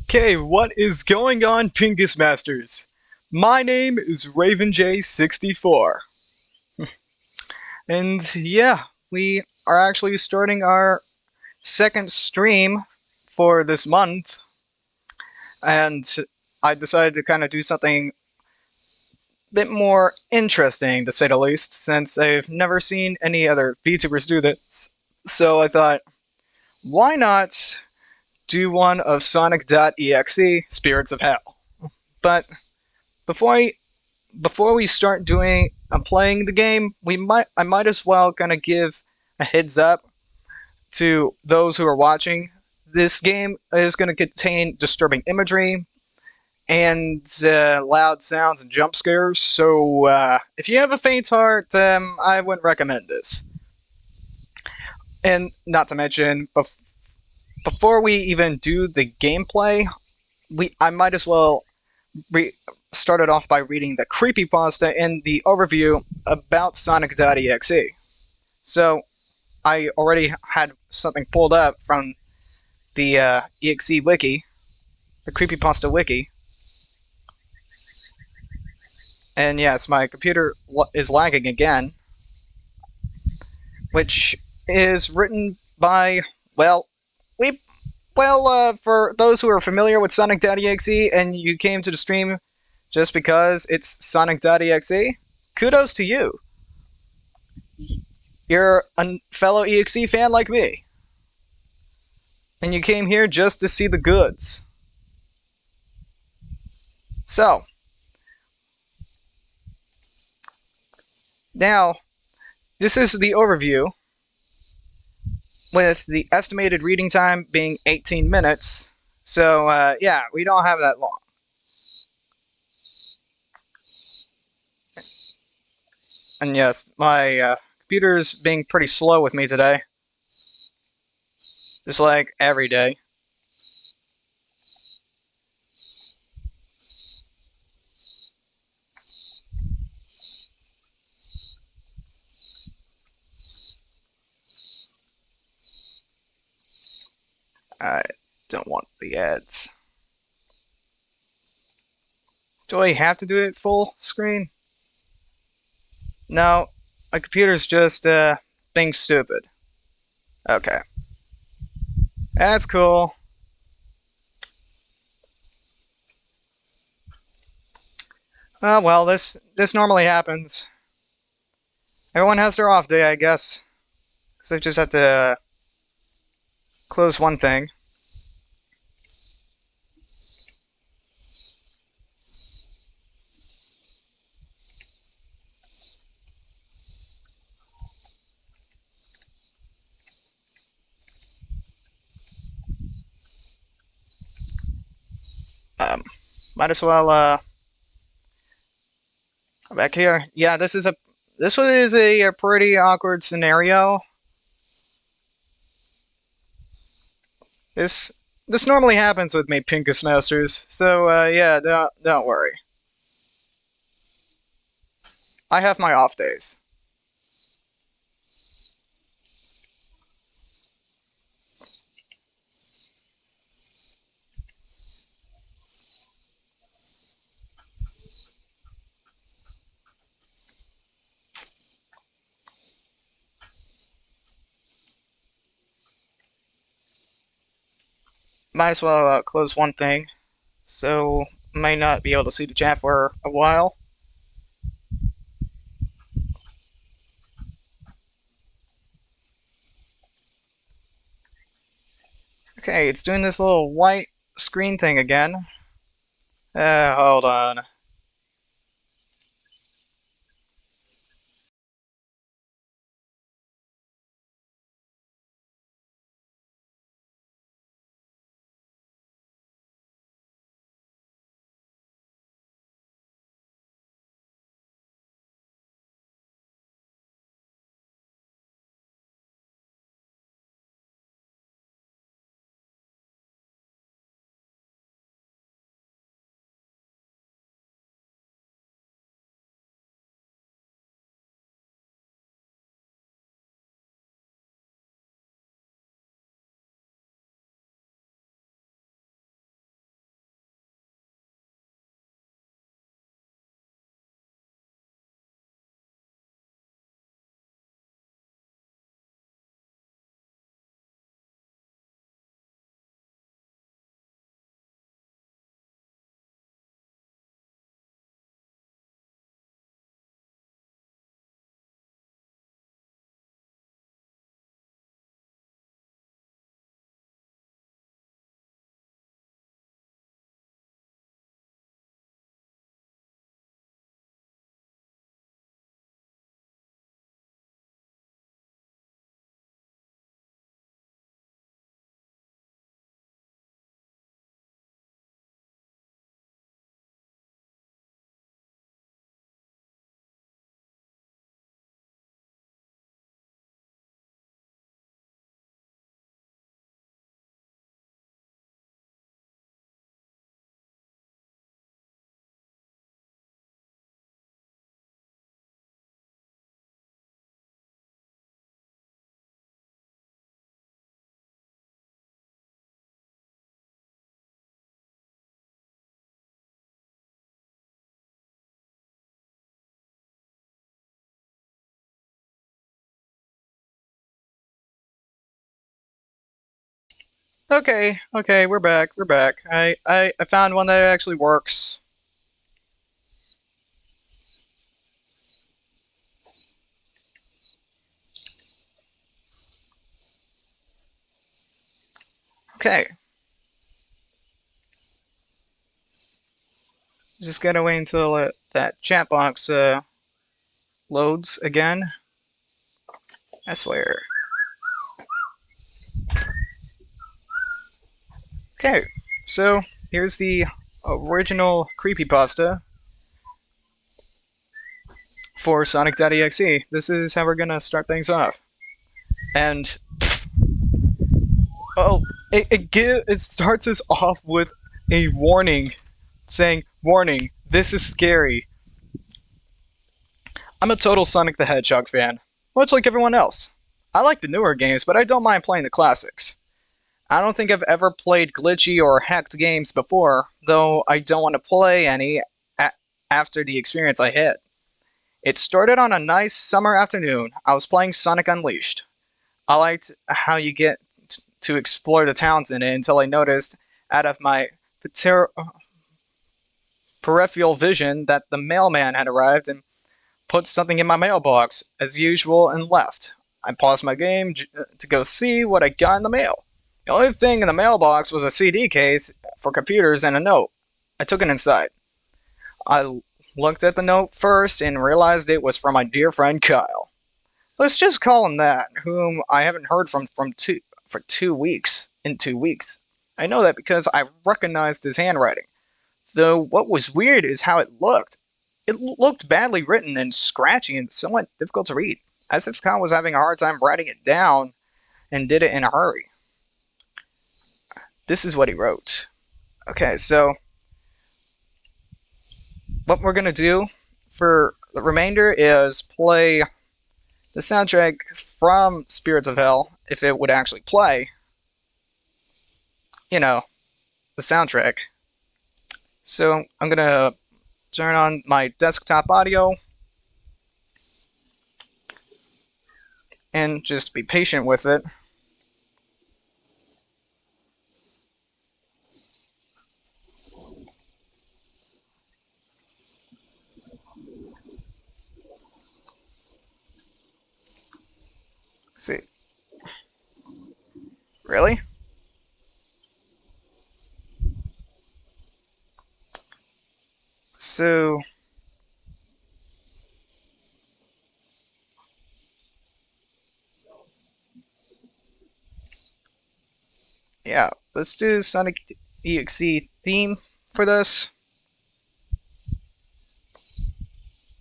Okay, what is going on, Pingus Masters? My name is RavenJay64. And yeah, we are actually starting our second stream for this month. And I decided to kind of do something a bit more interesting, to say the least, since I've never seen any other VTubers do this. So I thought, why not do one of Sonic.exe Spirits of Hell? But before I before we start doing playing the game, I might as well kind of give a heads up to those who are watching. This game is going to contain disturbing imagery and loud sounds and jump scares. So if you have a faint heart, I wouldn't recommend this. And not to mention, before we even do the gameplay, I might as well started off by reading the creepypasta and the overview about Sonic.exe. So I already had something pulled up from the exe wiki, the creepypasta wiki. And yes, my computer is lagging again, which is written by, well, we for those who are familiar with Sonic.exe and you came to the stream just because it's Sonic.exe, kudos to you. You're a fellow EXE fan like me. And you came here just to see the goods. So, now, this is the overview, with the estimated reading time being 18 minutes. So, yeah, we don't have that long. And yes, my computer's being pretty slow with me today. Just like every day. I don't want the ads. Do I have to do it full screen? No, my computer's just being stupid. Okay. That's cool. Well, this normally happens. Everyone has their off day, I guess. Because I just have to close one thing. Um, might as well back here. Yeah, this is a pretty awkward scenario. This normally happens with me, Pinkus Masters. So yeah, don't worry. I have my off days. Might as well close one thing. So may not be able to see the chat for a while. Okay, it's doing this little white screen thing again. Hold on. Okay, okay, we're back, we're back. I found one that actually works. Okay. Just gotta wait until that chat box loads again. I swear. Okay, so here's the original creepypasta for Sonic.exe. This is how we're gonna start things off. And oh, it starts us off with a warning, saying, "Warning, this is scary." I'm a total Sonic the Hedgehog fan, much like everyone else. I like the newer games, but I don't mind playing the classics. I don't think I've ever played glitchy or hacked games before, though I don't want to play any after the experience I had. It started on a nice summer afternoon. I was playing Sonic Unleashed. I liked how you get to explore the towns in it until I noticed, out of my peripheral vision, that the mailman had arrived and put something in my mailbox, as usual, and left. I paused my game to go see what I got in the mail. The only thing in the mailbox was a CD case for computers and a note. I took it inside. I looked at the note first and realized it was from my dear friend Kyle. Let's just call him that, whom I haven't heard from for 2 weeks. In 2 weeks. I know that because I recognized his handwriting. Though what was weird is how it looked. It looked badly written and scratchy and somewhat difficult to read, as if Kyle was having a hard time writing it down and did it in a hurry. This is what he wrote. Okay, so what we're gonna do for the remainder is play the soundtrack from Spirits of Hell, if it would actually play. You know, the soundtrack. So I'm gonna turn on my desktop audio and just be patient with it. Let's see. Really? So yeah, let's do Sonic.exe theme for this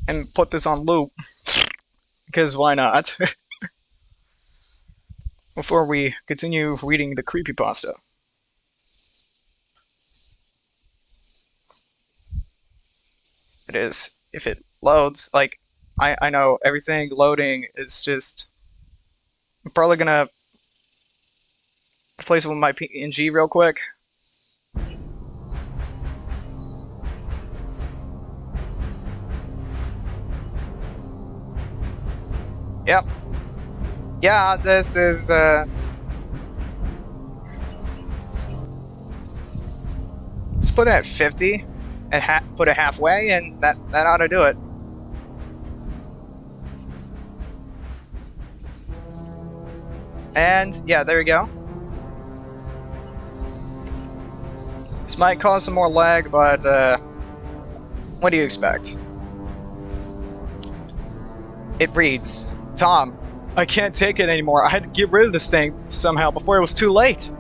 and put this on loop, because why not? Before we continue reading the creepypasta. It is. If it loads, like, I know everything loading is just. I'm probably gonna replace it with my PNG real quick. Yep. Yeah, this is, let's put it at 50 and put it halfway, and that ought to do it. And yeah, there we go. This might cause some more lag, but what do you expect? It reads, Tom, I can't take it anymore. I had to get rid of this thing somehow before it was too late.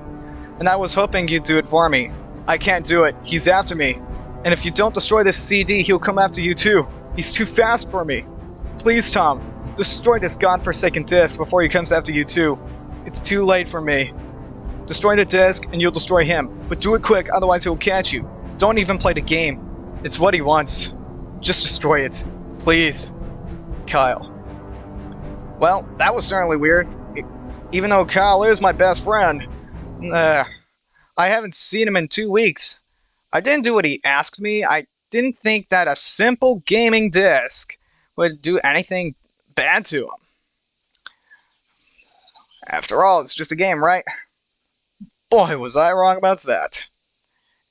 And I was hoping you'd do it for me. I can't do it. He's after me. And if you don't destroy this CD, he'll come after you too. He's too fast for me. Please, Tom, destroy this godforsaken disc before he comes after you too. It's too late for me. Destroy the disc and you'll destroy him. But do it quick, otherwise he'll catch you. Don't even play the game. It's what he wants. Just destroy it. Please. Kyle. Well, that was certainly weird. Even though Kyle is my best friend. I haven't seen him in 2 weeks. I didn't do what he asked me. I didn't think that a simple gaming disc would do anything bad to him. After all, it's just a game, right? Boy, was I wrong about that.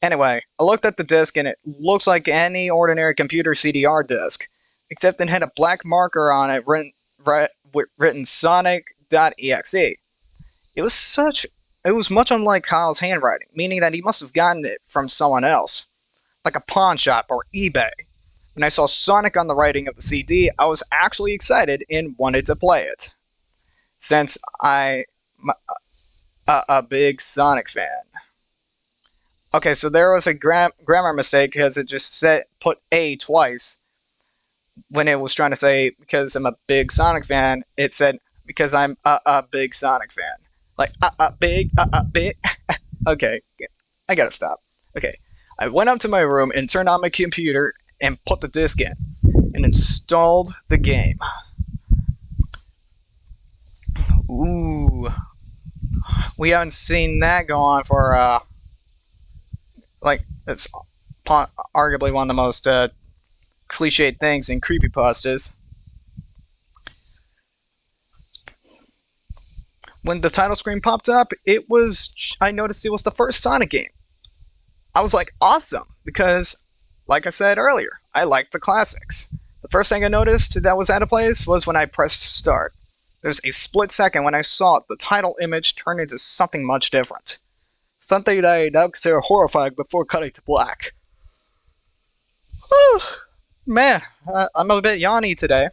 Anyway, I looked at the disc and it looks like any ordinary computer CDR disc, except it had a black marker on it written Sonic.exe. It was much unlike Kyle's handwriting, meaning that he must have gotten it from someone else, like a pawn shop or eBay. When I saw Sonic on the writing of the CD, I was actually excited and wanted to play it, since I'm a big Sonic fan. Okay, so there was a grammar mistake because it just put A twice when it was trying to say because I'm a big Sonic fan. It said because I'm a big Sonic fan, like big. Okay, I gotta stop. Okay, I went up to my room and turned on my computer and put the disc in and installed the game. Ooh, we haven't seen that go on for like, it's arguably one of the most cliched things in creepypastas. When the title screen popped up, I noticed it was the first Sonic game. I was like, awesome, because, like I said earlier, I like the classics. The first thing I noticed that was out of place was when I pressed start. There's a split second when I saw the title image turn into something much different. Something that I now consider horrifying before cutting to black. Whew. Man, I'm a bit yawny today.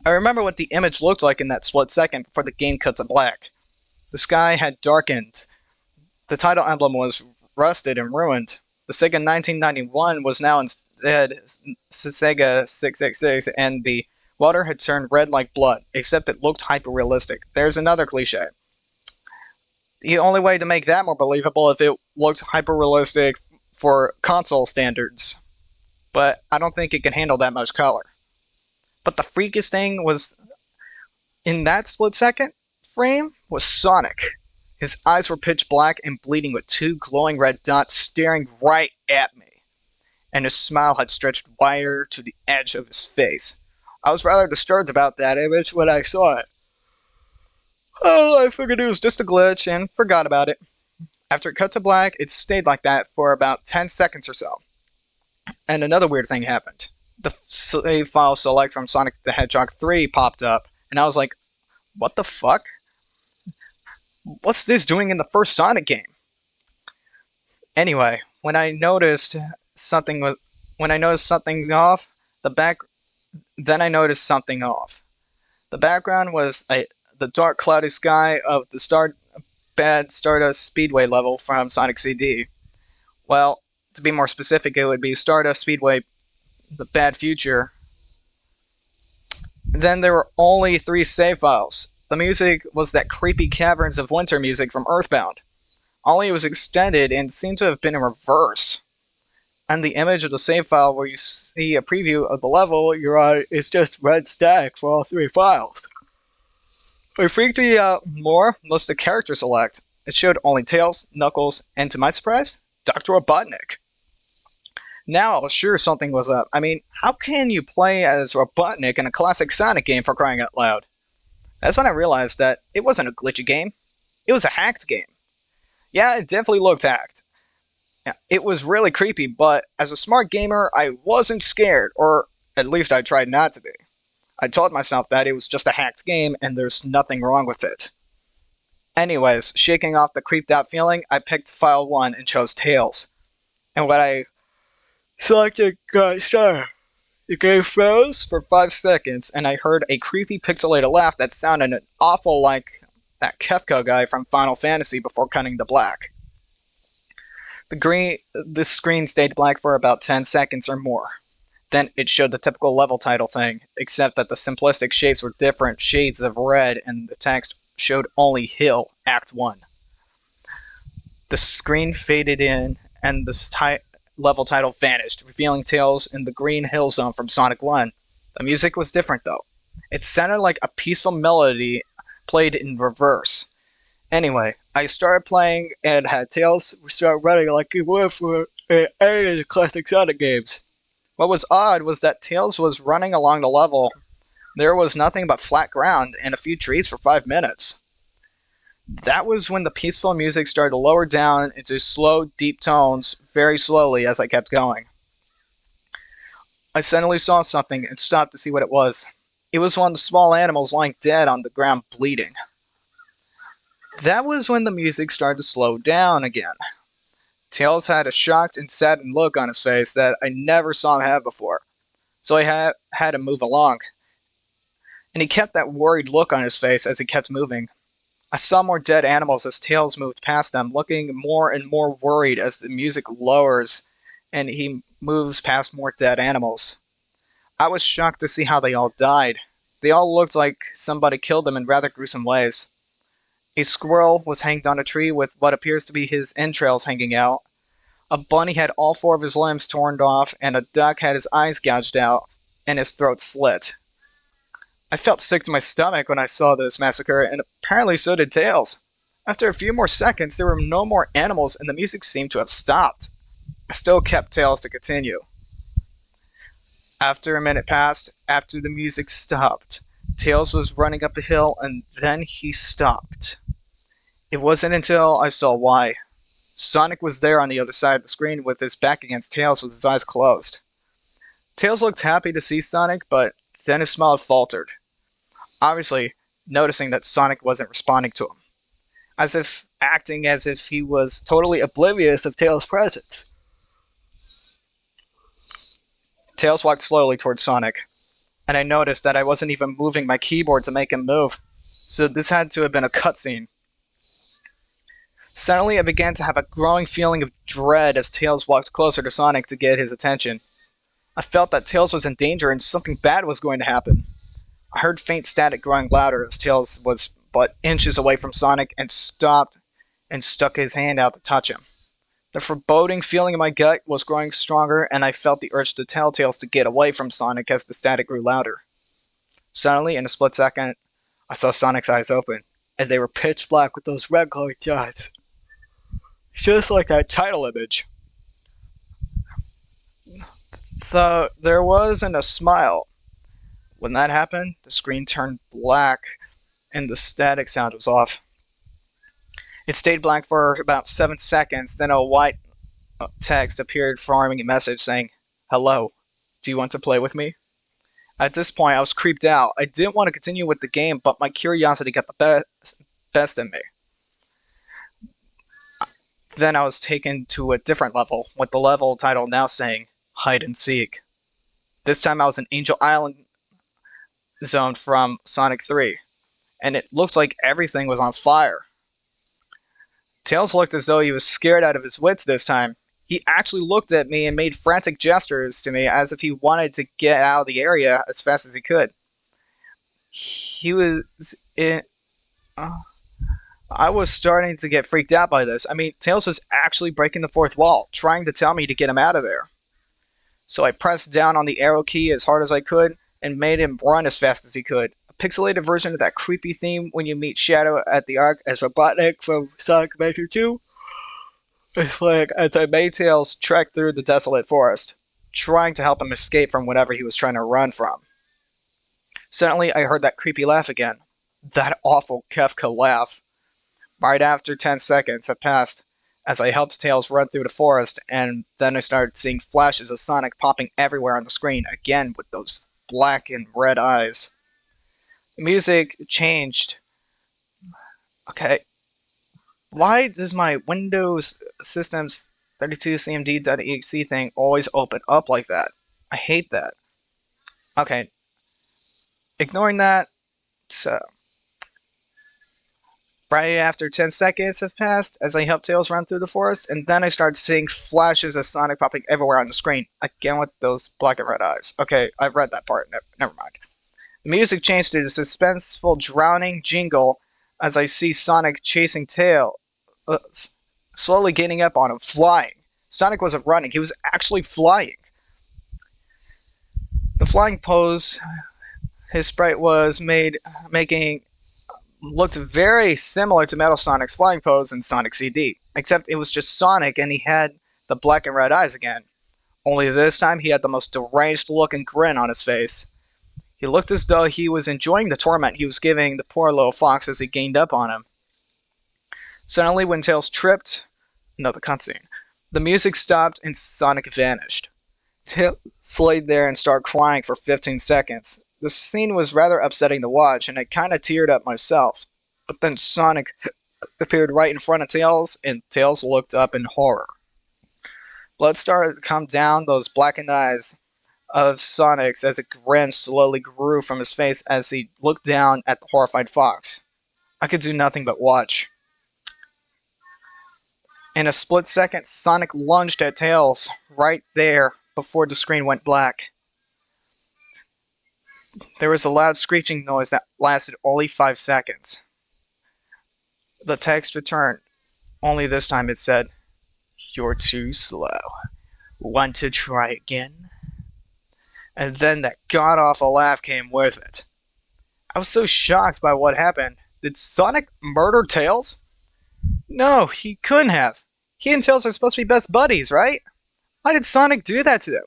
I remember what the image looked like in that split second before the game cut to black. The sky had darkened. The title emblem was rusted and ruined. The Sega 1991 was now instead Sega 666, and the water had turned red like blood, except it looked hyper-realistic. There's another cliche. The only way to make that more believable if it looked hyper-realistic for console standards. But I don't think it can handle that much color. But the freakiest thing was, in that split-second frame, was Sonic. His eyes were pitch black and bleeding with two glowing red dots staring right at me. And his smile had stretched wider to the edge of his face. I was rather disturbed about that image when I saw it. Oh, I figured it was just a glitch and forgot about it. After it cut to black, it stayed like that for about 10 seconds or so. And another weird thing happened. The save file select from Sonic the Hedgehog 3 popped up, and I was like, what the fuck? What's this doing in the first Sonic game? Anyway, when I noticed something off, then I noticed something off. The background was the dark cloudy sky of the bad Stardust Speedway level from Sonic CD. Well, to be more specific, it would be Stardust Speedway, the bad future. Then there were only 3 save files. The music was that creepy Caverns of Winter music from Earthbound. Only it was extended and seemed to have been in reverse. And the image of the save file where you see a preview of the level you're on is just red stack for all 3 files. What freaked me out more was the character select. It showed only Tails, Knuckles, and to my surprise, Dr. Robotnik. Now I was sure something was up. I mean, how can you play as Robotnik in a classic Sonic game, for crying out loud? That's when I realized that it wasn't a glitchy game. It was a hacked game. Yeah, it definitely looked hacked. Yeah, it was really creepy, but as a smart gamer, I wasn't scared, or at least I tried not to be. I told myself that it was just a hacked game and there's nothing wrong with it. Anyways, shaking off the creeped out feeling, I picked file 1 and chose Tails. And when I selected Star, the game froze for 5 seconds and I heard a creepy pixelated laugh that sounded an awful like that Kefka guy from Final Fantasy before cutting to black. The screen stayed black for about 10 seconds or more. Then it showed the typical level title thing, except that the simplistic shapes were different shades of red and the text showed only Hill, Act 1. The screen faded in and the level title vanished, revealing Tails in the green hill zone from Sonic 1. The music was different though. It sounded like a peaceful melody played in reverse. Anyway, I started playing and had Tails start running like he would for any of the classic Sonic games. What was odd was that Tails was running along the level. There was nothing but flat ground and a few trees for 5 minutes. That was when the peaceful music started to lower down into slow, deep tones very slowly as I kept going. I suddenly saw something and stopped to see what it was. It was one of the small animals lying dead on the ground bleeding. That was when the music started to slow down again. Tails had a shocked and saddened look on his face that I never saw him have before, so I had to move along. And he kept that worried look on his face as he kept moving. I saw more dead animals as Tails moved past them, looking more and more worried as the music lowers and he moves past more dead animals. I was shocked to see how they all died. They all looked like somebody killed them in rather gruesome ways. A squirrel was hanged on a tree with what appears to be his entrails hanging out. A bunny had all 4 of his limbs torn off, and a duck had his eyes gouged out and his throat slit. I felt sick to my stomach when I saw this massacre, and apparently so did Tails. After a few more seconds, there were no more animals, and the music seemed to have stopped. I still kept Tails to continue. After a minute passed, after the music stopped, Tails was running up a hill, and then he stopped. It wasn't until I saw why. Sonic was there on the other side of the screen with his back against Tails with his eyes closed. Tails looked happy to see Sonic, but then his smile faltered. Obviously, noticing that Sonic wasn't responding to him. Acting as if he was totally oblivious of Tails' presence. Tails walked slowly towards Sonic, and I noticed that I wasn't even moving my keyboard to make him move, so this had to have been a cutscene. Suddenly, I began to have a growing feeling of dread as Tails walked closer to Sonic to get his attention. I felt that Tails was in danger and something bad was going to happen. I heard faint static growing louder as Tails was but inches away from Sonic and stopped and stuck his hand out to touch him. The foreboding feeling in my gut was growing stronger, and I felt the urge to tell Tails to get away from Sonic as the static grew louder. Suddenly, in a split second, I saw Sonic's eyes open, and they were pitch black with those red glowing dots. Just like that title image. There wasn't a smile. When that happened, the screen turned black, and the static sound was off. It stayed blank for about 7 seconds, then a white text appeared forming a message saying, "Hello, do you want to play with me?" At this point, I was creeped out. I didn't want to continue with the game, but my curiosity got the best in me. Then I was taken to a different level, with the level title now saying, "Hide and Seek." This time I was in Angel Island zone from Sonic 3, and it looked like everything was on fire. Tails looked as though he was scared out of his wits this time. He actually looked at me and made frantic gestures to me as if he wanted to get out of the area as fast as he could. I was starting to get freaked out by this. I mean, Tails was actually breaking the 4th wall, trying to tell me to get him out of there. So I pressed down on the arrow key as hard as I could and made him run as fast as he could. A pixelated version of that creepy theme when you meet Shadow at the Ark as Robotnik from Sonic Adventure 2. It's like as I made Tails trek through the desolate forest, trying to help him escape from whatever he was trying to run from. Suddenly, I heard that creepy laugh again. That awful Kefka laugh. Right after 10 seconds had passed, as I helped Tails run through the forest, and then I started seeing flashes of Sonic popping everywhere on the screen, again with those black and red eyes. The music changed. Okay. Why does my Windows Systems 32cmd.exe thing always open up like that? I hate that. Okay. Ignoring that, so right after 10 seconds have passed, as I helped Tails run through the forest, and then I started seeing flashes of Sonic popping everywhere on the screen, again with those black and red eyes. Okay, I've read that part, never mind. The music changed to a suspenseful, drowning jingle as I see Sonic chasing Tails, slowly gaining up on him, flying. Sonic wasn't running, he was actually flying. The flying pose his sprite was making looked very similar to Metal Sonic's flying pose in Sonic CD, except it was just Sonic and he had the black and red eyes again. Only this time he had the most deranged look and grin on his face. He looked as though he was enjoying the torment he was giving the poor little fox as he gained up on him. Suddenly, when Tails tripped, another cutscene. The music stopped and Sonic vanished. Tails laid there and started crying for 15 seconds. The scene was rather upsetting to watch, and I kinda teared up myself. But then Sonic appeared right in front of Tails, and Tails looked up in horror. Blood started to come down those blackened eyes of Sonic's as a grin slowly grew from his face as he looked down at the horrified fox. I could do nothing but watch. In a split second, Sonic lunged at Tails right there before the screen went black. There was a loud screeching noise that lasted only 5 seconds. The text returned, only this time it said, "You're too slow. Want to try again?" And then that god-awful laugh came with it. I was so shocked by what happened. Did Sonic murder Tails? No, he couldn't have. He and Tails are supposed to be best buddies, right? Why did Sonic do that to them?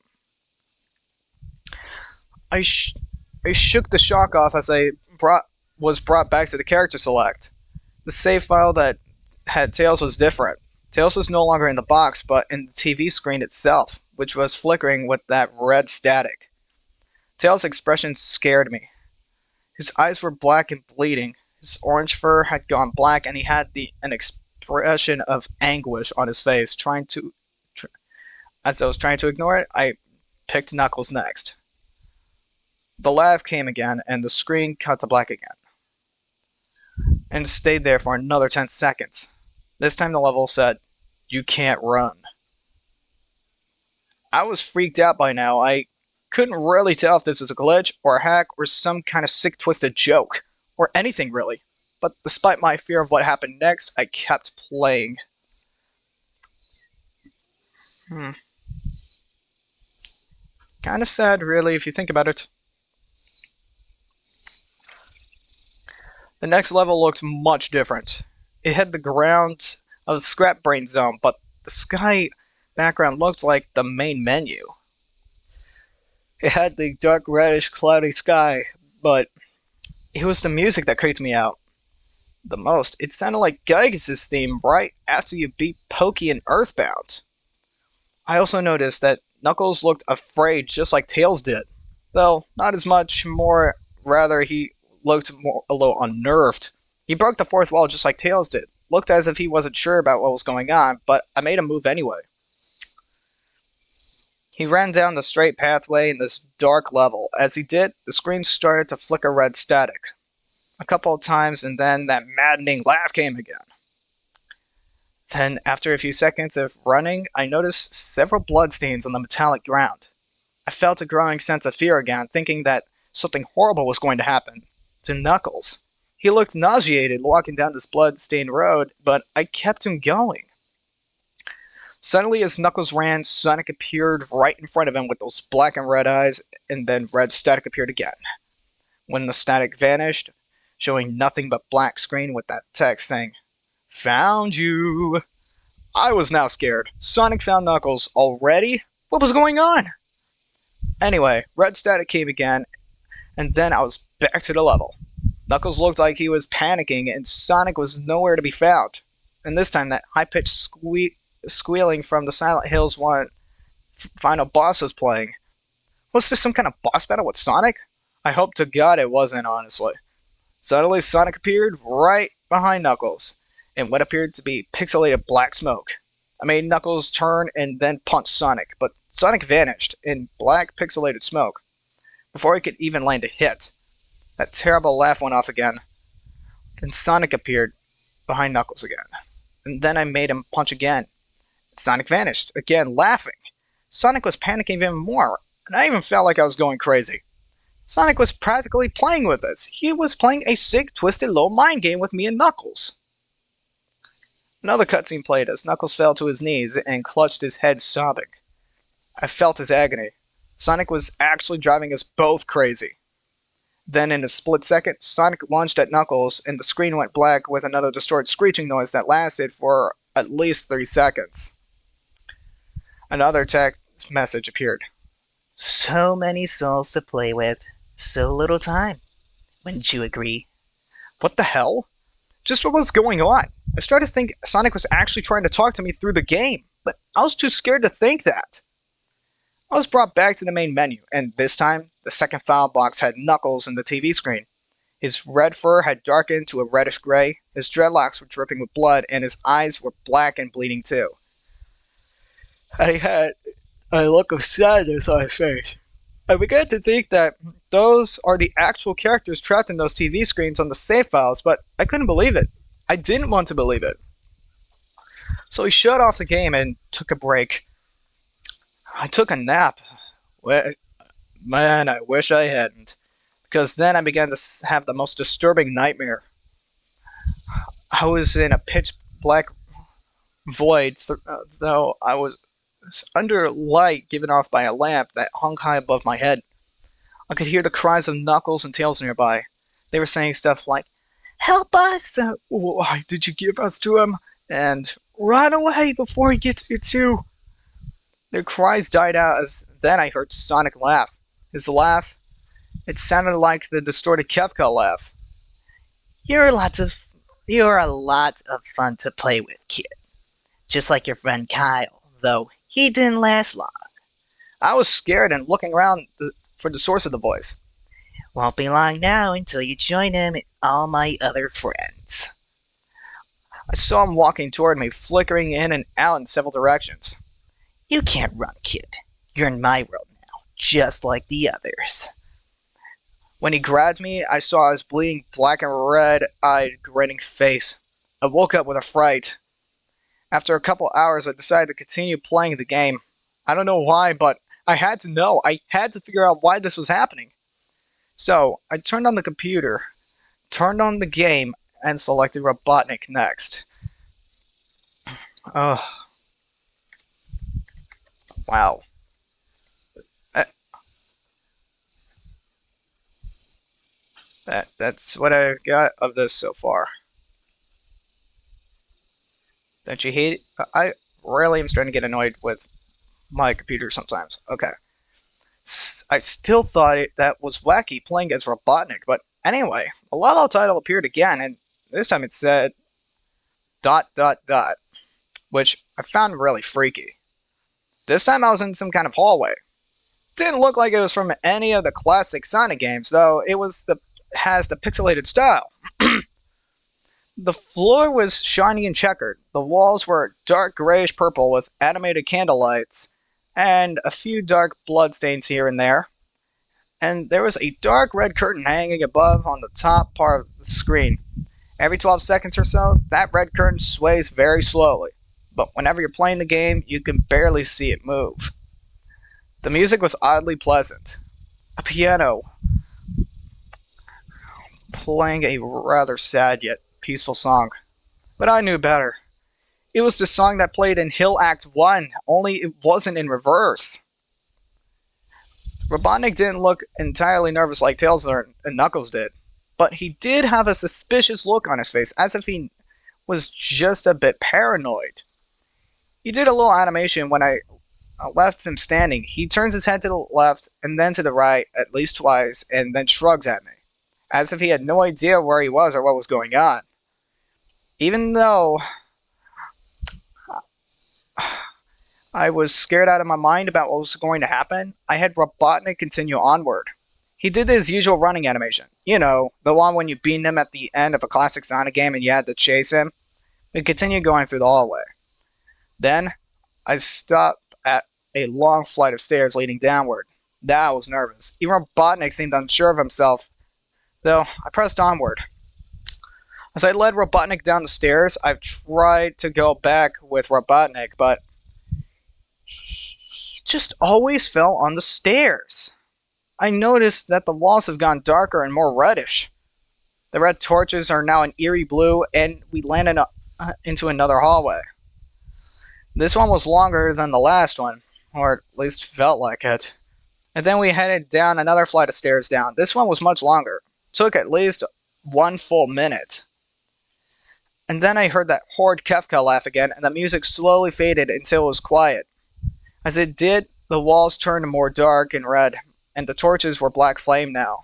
I shook the shock off as I was brought back to the character select. The save file that had Tails was different. Tails was no longer in the box, but in the TV screen itself, which was flickering with that red static. Tails' expression scared me. His eyes were black and bleeding. His orange fur had gone black, and he had an expression of anguish on his face. As I was trying to ignore it, I picked Knuckles next. The laugh came again, and the screen cut to black again. And stayed there for another 10 seconds. This time the level said, "You can't run." I was freaked out by now. I couldn't really tell if this was a glitch, or a hack, or some kind of sick twisted joke. Or anything really. But despite my fear of what happened next, I kept playing. Kind of sad, really, if you think about it. The next level looked much different. It had the ground of the Scrap Brain Zone, but the sky background looked like the main menu. It had the dark reddish cloudy sky, but it was the music that creeped me out the most. It sounded like Gygas' theme right after you beat Pokey in Earthbound. I also noticed that Knuckles looked afraid just like Tails did. Though, not as much, more rather he looked a little unnerved. He broke the fourth wall just like Tails did. Looked as if he wasn't sure about what was going on, but I made him move anyway. He ran down the straight pathway in this dark level. As he did, the screen started to flicker red static. A couple of times, and then that maddening laugh came again. Then, after a few seconds of running, I noticed several bloodstains on the metallic ground. I felt a growing sense of fear again, thinking that something horrible was going to happen to Knuckles. He looked nauseated walking down this blood-stained road, but I kept him going. Suddenly, as Knuckles ran, Sonic appeared right in front of him with those black and red eyes, and then red static appeared again. When the static vanished, showing nothing but black screen with that text saying, "Found you." I was now scared. Sonic found Knuckles already? What was going on? Anyway, red static came again, and then I was back to the level. Knuckles looked like he was panicking, and Sonic was nowhere to be found. And this time, that high-pitched squealing from the Silent Hills 1 final boss was playing. Was this some kind of boss battle with Sonic? I hope to God it wasn't, honestly. Suddenly, Sonic appeared right behind Knuckles, in what appeared to be pixelated black smoke. I made Knuckles turn and then punch Sonic, but Sonic vanished in black pixelated smoke before he could even land a hit. That terrible laugh went off again. Then Sonic appeared behind Knuckles again. And then I made him punch again. Sonic vanished, again laughing. Sonic was panicking even more, and I even felt like I was going crazy. Sonic was practically playing with us. He was playing a sick, twisted, low mind game with me and Knuckles. Another cutscene played as Knuckles fell to his knees and clutched his head sobbing. I felt his agony. Sonic was actually driving us both crazy. Then in a split second, Sonic lunged at Knuckles and the screen went black with another distorted screeching noise that lasted for at least 3 seconds. Another text message appeared. "So many souls to play with, so little time. Wouldn't you agree?" What the hell? Just what was going on? I started to think Sonic was actually trying to talk to me through the game, but I was too scared to think that. I was brought back to the main menu, and this time, the second file box had Knuckles in the TV screen. His red fur had darkened to a reddish gray, his dreadlocks were dripping with blood, and his eyes were black and bleeding too. I had a look of sadness on his face. I began to think that those are the actual characters trapped in those TV screens on the save files, but I couldn't believe it. I didn't want to believe it. So he shut off the game and took a break. I took a nap. Man, I wish I hadn't. Because then I began to have the most disturbing nightmare. I was in a pitch black void, though I was under light given off by a lamp that hung high above my head. I could hear the cries of Knuckles and Tails nearby. They were saying stuff like, "Help us! Why did you give us to him?" And "Run away before he gets you too." Their cries died out as then I heard Sonic laugh. His laugh, it sounded like the distorted Kefka laugh. You're a lot of fun to play with, kid. Just like your friend Kyle, though he didn't last long. I was scared and looking around for the source of the voice. Won't be long now until you join him and all my other friends. I saw him walking toward me, flickering in and out in several directions. You can't run, kid. You're in my world now, just like the others. When he grabbed me, I saw his bleeding black and red-eyed, grinning face. I woke up with a fright. After a couple hours, I decided to continue playing the game. I don't know why, but I had to know. I had to figure out why this was happening. So, I turned on the computer, turned on the game, and selected Robotnik next. Wow. That's what I got of this so far. Don't you hate it? I really am starting to get annoyed with my computer sometimes. Okay. I still thought that was wacky playing as Robotnik, but anyway, the level title appeared again, and this time it said ... which I found really freaky. This time I was in some kind of hallway. Didn't look like it was from any of the classic Sonic games, though it has the pixelated style. The floor was shiny and checkered. The walls were dark grayish purple with animated candle lights, and a few dark bloodstains here and there. And there was a dark red curtain hanging above on the top part of the screen. Every 12 seconds or so, that red curtain sways very slowly, but whenever you're playing the game, you can barely see it move. The music was oddly pleasant. A piano playing a rather sad yet peaceful song. But I knew better. It was the song that played in Hill Act 1, only it wasn't in reverse. Robotnik didn't look entirely nervous like Tails and Knuckles did, but he did have a suspicious look on his face, as if he was just a bit paranoid. He did a little animation when I left him standing. He turns his head to the left and then to the right at least twice, and then shrugs at me, as if he had no idea where he was or what was going on. Even though I was scared out of my mind about what was going to happen, I had Robotnik continue onward. He did his usual running animation. You know, the one when you beat him at the end of a classic Sonic game and you had to chase him. We continued going through the hallway. Then, I stopped at a long flight of stairs leading downward. Now I was nervous. Even Robotnik seemed unsure of himself, though I pressed onward. As I led Robotnik down the stairs, I've tried to go back with Robotnik, but he just always fell on the stairs. I noticed that the walls have gone darker and more reddish. The red torches are now an eerie blue, and we landed into another hallway. This one was longer than the last one, or at least felt like it. And then we headed down another flight of stairs down. This one was much longer. Took at least 1 full minute. And then I heard that horrid Kefka laugh again, and the music slowly faded until it was quiet. As it did, the walls turned more dark and red, and the torches were black flame now.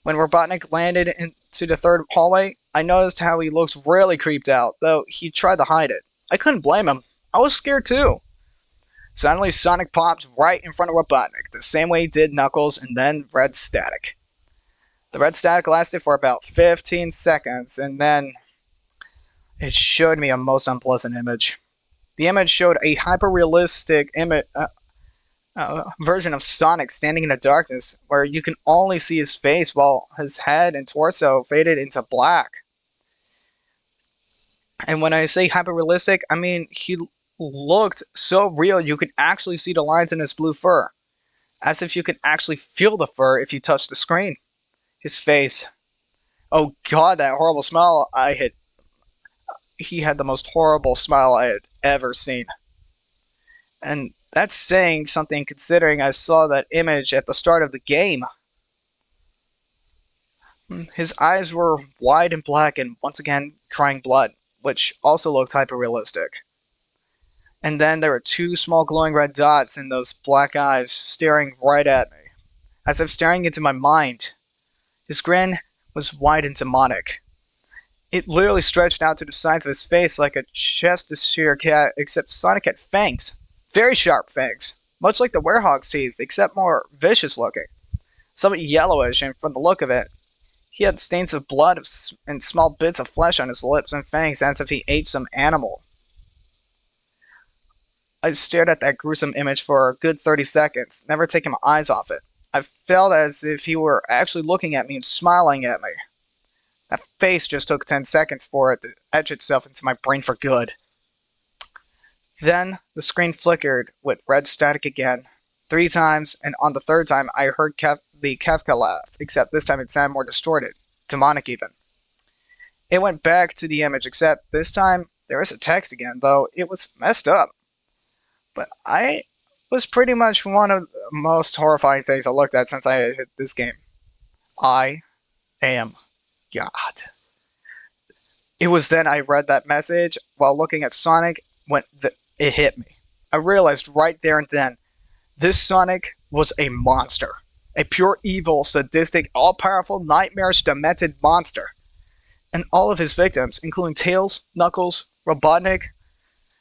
When Robotnik landed to the third hallway, I noticed how he looked really creeped out, though he tried to hide it. I couldn't blame him. I was scared too. Suddenly, Sonic popped right in front of Robotnik, the same way he did Knuckles and then Red Static. The red static lasted for about 15 seconds, and then it showed me a most unpleasant image. The image showed a hyper-realistic version of Sonic standing in the darkness, where you can only see his face while his head and torso faded into black. And when I say hyper-realistic, I mean he looked so real you could actually see the lines in his blue fur, as if you could actually feel the fur if you touched the screen. His face. Oh god, that horrible smile I had. He had the most horrible smile I had ever seen. And that's saying something considering I saw that image at the start of the game. His eyes were wide and black and once again crying blood, which also looked hyper-realistic. And then there were two small glowing red dots in those black eyes staring right at me, as if staring into my mind. His grin was wide and demonic. It literally stretched out to the sides of his face like a Cheshire cat, except Sonic had fangs. Very sharp fangs. Much like the werehog's teeth, except more vicious looking. Somewhat yellowish, and from the look of it, he had stains of blood and small bits of flesh on his lips and fangs as if he ate some animal. I stared at that gruesome image for a good 30 seconds, never taking my eyes off it. I felt as if he were actually looking at me and smiling at me. That face just took 10 seconds for it to etch itself into my brain for good. Then the screen flickered with red static again, 3 times, and on the 3rd time I heard the Kafka laugh, except this time it sounded more distorted, demonic even. It went back to the image, except this time there was a text again, though it was messed up. But I was pretty much one of the most horrifying things I looked at since I hit this game. I am God. It was then I read that message while looking at Sonic when it hit me. I realized right there and then, this Sonic was a monster. A pure evil, sadistic, all-powerful, nightmarish, demented monster. And all of his victims, including Tails, Knuckles, Robotnik,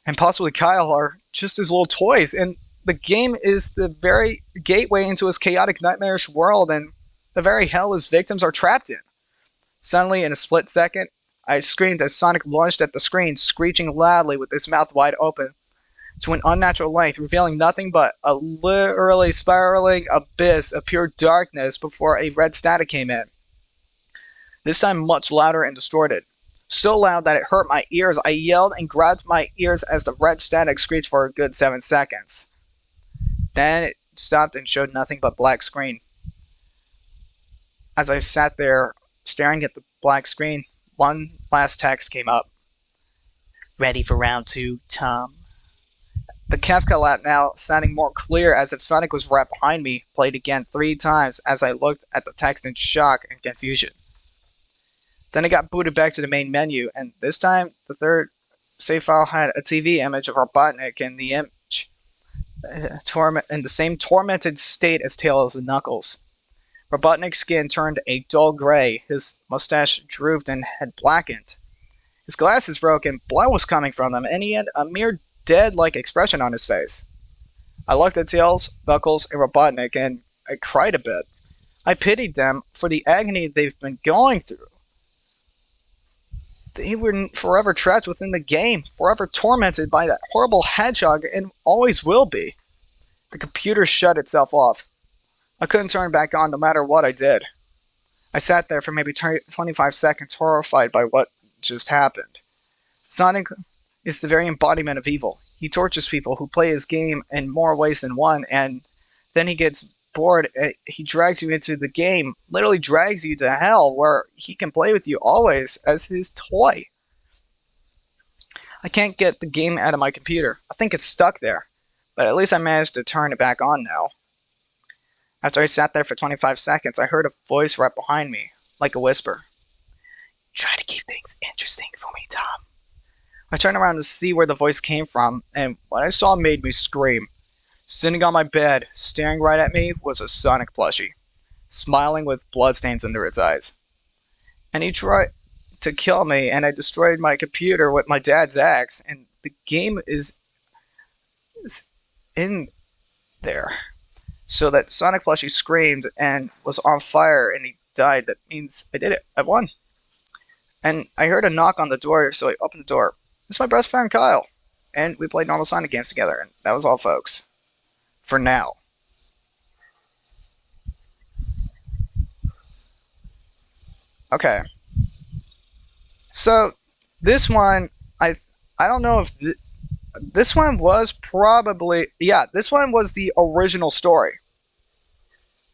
and possibly Kyle, are just his little toys. And the game is the very gateway into his chaotic, nightmarish world and the very hell his victims are trapped in. Suddenly, in a split second, I screamed as Sonic lunged at the screen, screeching loudly with his mouth wide open to an unnatural length, revealing nothing but a literally spiraling abyss of pure darkness before a red static came in. This time much louder and distorted. So loud that it hurt my ears, I yelled and grabbed my ears as the red static screeched for a good 7 seconds. Then it stopped and showed nothing but black screen. As I sat there staring at the black screen, one last text came up. Ready for round 2, Tom? The Kafka laugh, now sounding more clear as if Sonic was right behind me, played again 3 times as I looked at the text in shock and confusion. Then I got booted back to the main menu, and this time the 3rd save file had a TV image of Robotnik in the image, in the same tormented state as Tails and Knuckles. Robotnik's skin turned a dull gray, his mustache drooped and had blackened. His glasses broke and blood was coming from them, and he had a mere dead-like expression on his face. I looked at Tails, Knuckles, and Robotnik, and I cried a bit. I pitied them for the agony they've been going through. They were forever trapped within the game, forever tormented by that horrible hedgehog, and always will be. The computer shut itself off. I couldn't turn it back on no matter what I did. I sat there for maybe 25 seconds, horrified by what just happened. Sonic is the very embodiment of evil. He tortures people who play his game in more ways than one, and then he gets bored. He drags you into the game, literally drags you to hell, where he can play with you always as his toy. I can't get the game out of my computer. I think it's stuck there, but at least I managed to turn it back on now. After I sat there for 25 seconds, I heard a voice right behind me, like a whisper. Try to keep things interesting for me, Tom. I turned around to see where the voice came from, and what I saw made me scream. Sitting on my bed, staring right at me, was a Sonic plushie, smiling with bloodstains under its eyes. and he tried to kill me, and I destroyed my computer with my dad's axe, and the game is in there. So that Sonic plushie screamed and was on fire, and he died. That means I did it. I won. And I heard a knock on the door, so I opened the door. It's my best friend Kyle, and we played normal Sonic games together, and that was all, folks. For now. Okay. So this one, I don't know if this one was probably, yeah, this one was the original story.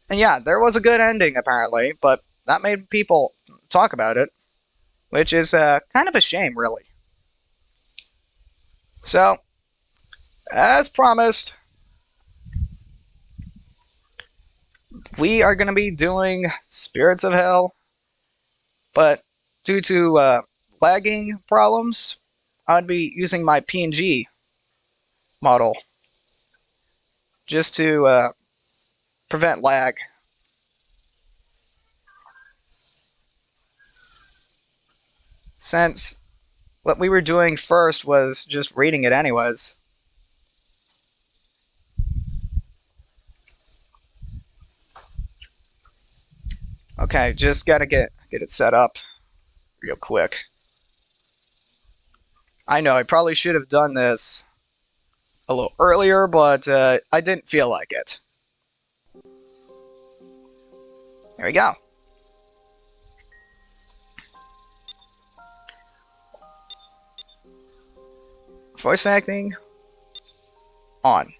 And yeah, there was a good ending apparently, but that made people talk about it, which is kind of a shame, really. So, as promised, we are going to be doing Spirits of Hell, but due to lagging problems, I'd be using my PNG model just to prevent lag. Since what we were doing first was just reading it anyways. Okay, just gotta get it set up real quick. I know, I probably should have done this a little earlier, but I didn't feel like it. There we go. Voice acting on.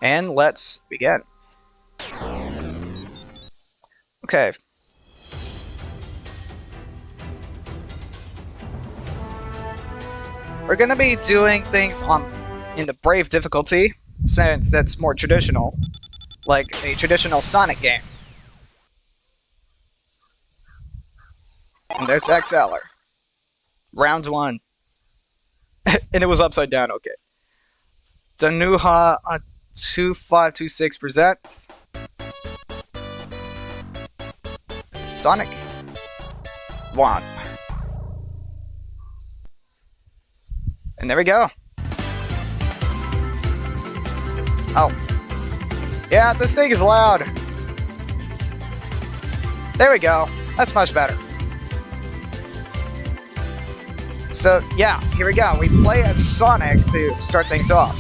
And let's begin. Okay. We're gonna be doing things in the Brave difficulty, since that's more traditional, like a traditional Sonic game. And there's XLer. Round 1. And it was upside down, okay. Danuha 2526 presents Sonic 1. And there we go. Oh. Yeah, this thing is loud. There we go. That's much better. So, yeah, here we go. We play as Sonic to start things off.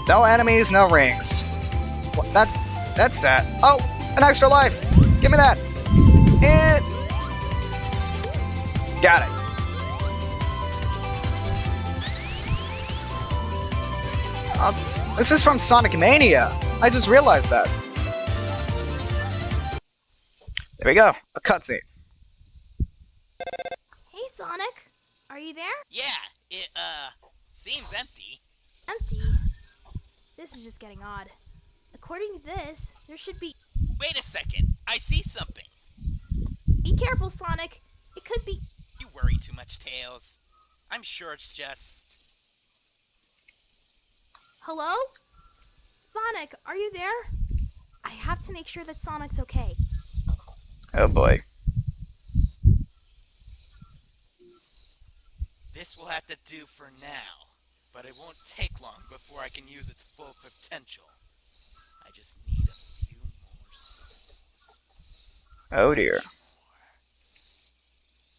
No enemies, no rings. What, that's that. Oh, an extra life. Give me that. And got it. This is from Sonic Mania. I just realized that. There we go. A cutscene. Hey, Sonic. Are you there? Yeah, it, seems empty. Empty? This is just getting odd. According to this, there should be... Wait a second. I see something. Be careful, Sonic. It could be... You worry too much, Tails. I'm sure it's just... Hello? Sonic, are you there? I have to make sure that Sonic's okay. Oh boy. This will have to do for now, but it won't take long before I can use its full potential. I just need a few more souls. Oh dear.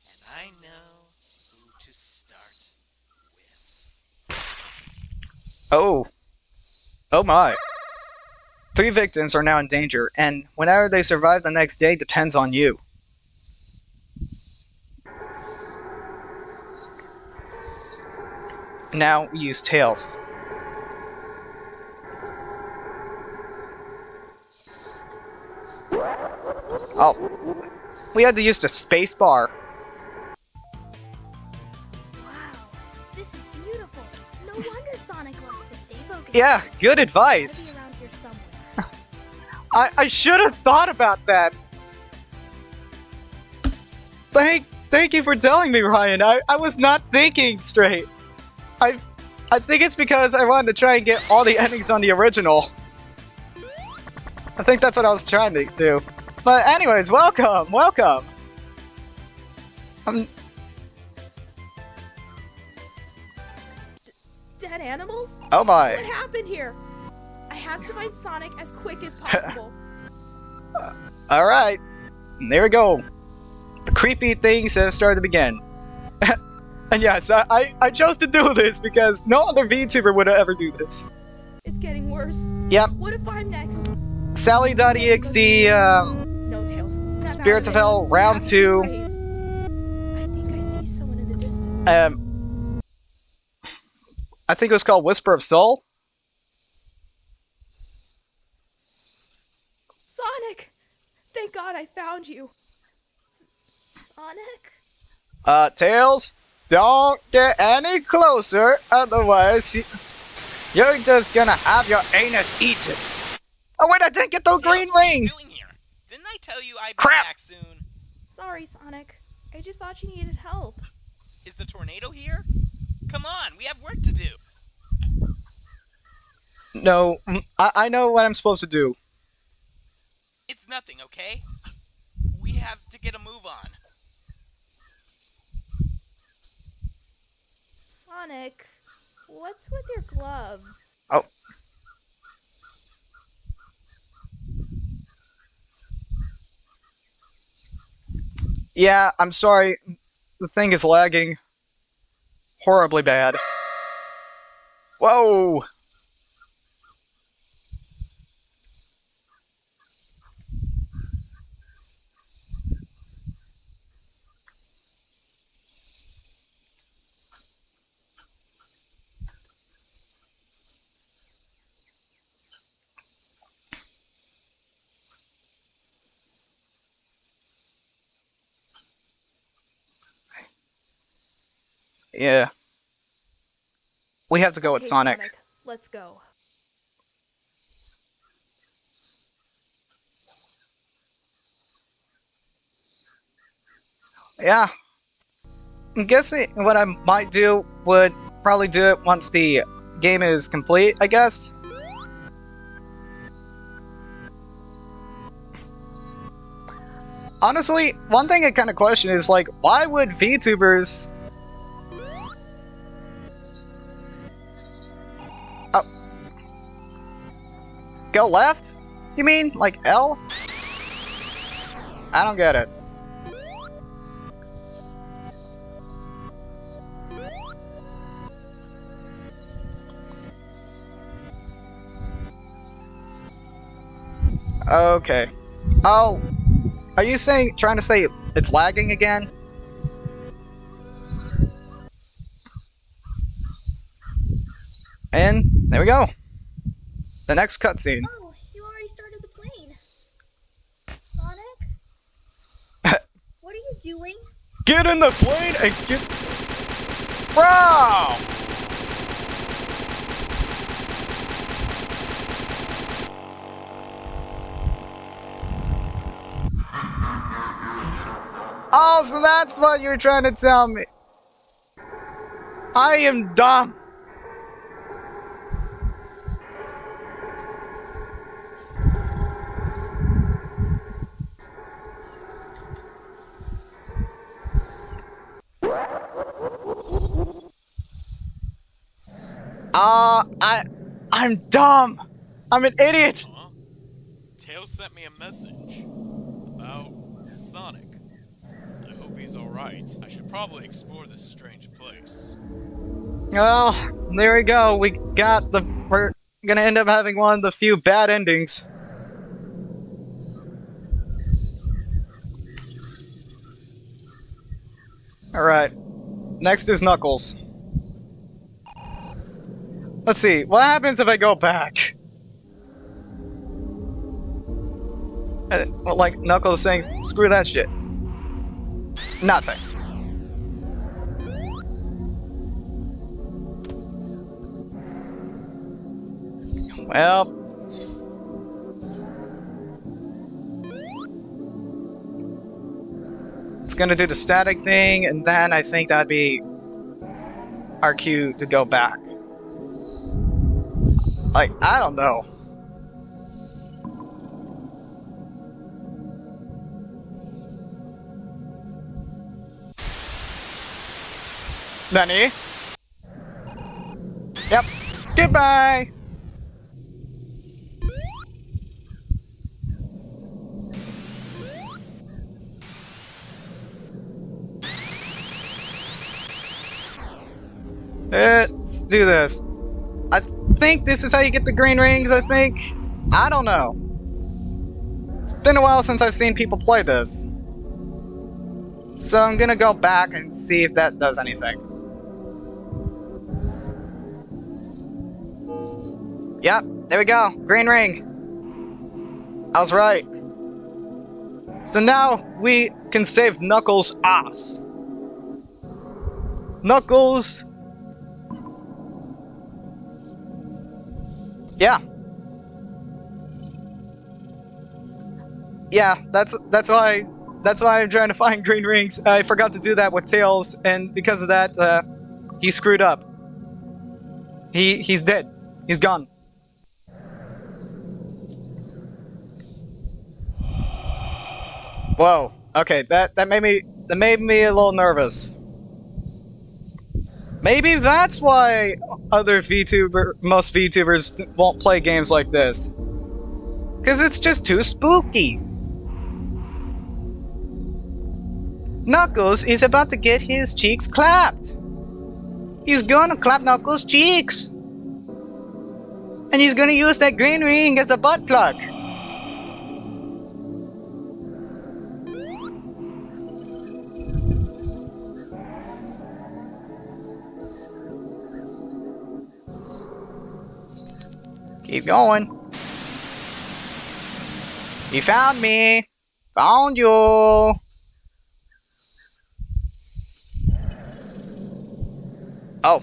And I know who to start with. Oh. Oh my. 3 victims are now in danger, and whenever they survive the next day depends on you. Now we use Tails. Oh. We had to use the space bar. Wow, this is beautiful. No wonder Sonic likes to stay focused. Yeah, good advice. Around here somewhere. I should have thought about that. Thank you for telling me, Ryan. I was not thinking straight. I think it's because I wanted to try and get all the endings on the original. I think that's what I was trying to do. But anyways, welcome, welcome. Dead animals? Oh my. What happened here? I have to find Sonic as quick as possible. Alright, there we go. The creepy things have started to begin. And yes, I chose to do this because no other VTuber would ever do this. It's getting worse. Yep. What if I'm next? Sally.exe No, Tails. Snap out Spirits of it. Hell, round Have to be 2. brave. I think I see someone in the distance. I think it was called Whisper of Soul. Sonic! Thank God I found you. Sonic? Tails, don't get any closer, otherwise you're just gonna have your anus eaten. Oh wait, I didn't get the green What are you ring! doing here? Didn't I tell you I'd be Crap. back soon? Sorry, Sonic. I just thought you needed help. Is the tornado here? Come on, we have work to do. No, I know what I'm supposed to do. It's nothing, okay? We have to get a move on. Sonic, what's with your gloves? Oh. Yeah, I'm sorry. The thing is lagging horribly bad. Whoa! Yeah. We have to go with Okay, Sonic. Let's go. Yeah. I'm guessing what I might do would probably do it once the game is complete, I guess. Honestly, one thing I kind of question is, like, why would VTubers... Oh. Go left? You mean, like, L? I don't get it. Okay. Oh, are you trying to say it's lagging again? And there we go. The next cutscene. Oh, you already started the plane. Sonic? What are you doing? Get in the plane and get... Bro! Oh, so that's what you're trying to tell me. I am dumb. I'm dumb. I'm an idiot. Huh? Tails sent me a message about Sonic. I hope he's alright. I should probably explore this strange place. Well, there we go. We're gonna end up having one of the few bad endings. Alright. Next is Knuckles. Let's see, what happens if I go back? Like Knuckles saying, screw that shit. Nothing. Well. It's gonna do the static thing, and then I think that'd be our cue to go back. Like, I don't know. Nani? Yep. Goodbye! Let's do this. I think this is how you get the green rings, I think. I don't know. It's been a while since I've seen people play this. So I'm gonna go back and see if that does anything. Yep, there we go. Green ring. I was right. So now we can save Knuckles' ass. Knuckles. Yeah. Yeah, that's why I'm trying to find green rings. I forgot to do that with Tails, and because of that, he screwed up. He's dead. He's gone. Whoa. Okay, that made me a little nervous. Maybe that's why most VTubers won't play games like this. Cause it's just too spooky. Knuckles is about to get his cheeks clapped. He's gonna clap Knuckles' cheeks. And he's gonna use that green ring as a butt plug. Keep going. You found me. Found you. Oh.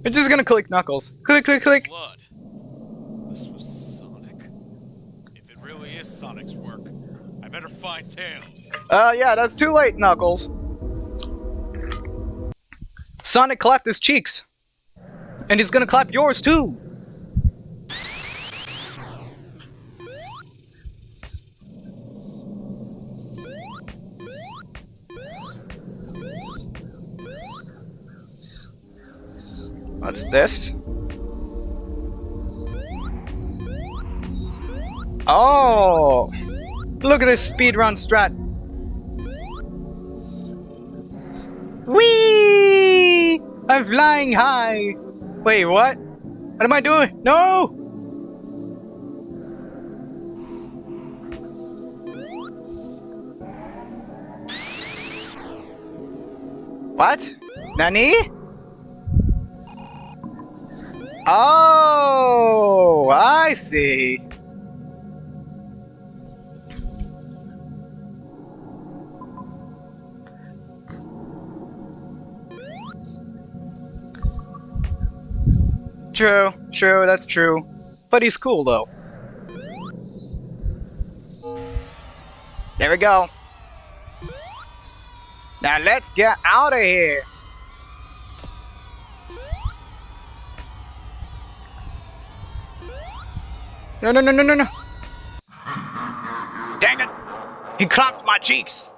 We're just gonna click Knuckles. Click, click, click. Blood. This was Sonic. If it really is Sonic's work, I better find Tails. Yeah, that's too late, Knuckles. Sonic clapped his cheeks. And he's gonna clap yours too. What's this? Oh! Look at this speedrun strat. Whee! I'm flying high. Wait, what? What am I doing? No! What? Nani? Oh, I see. True, that's true. But he's cool though. There we go. Now let's get out of here. No. Dang it! He clapped my cheeks!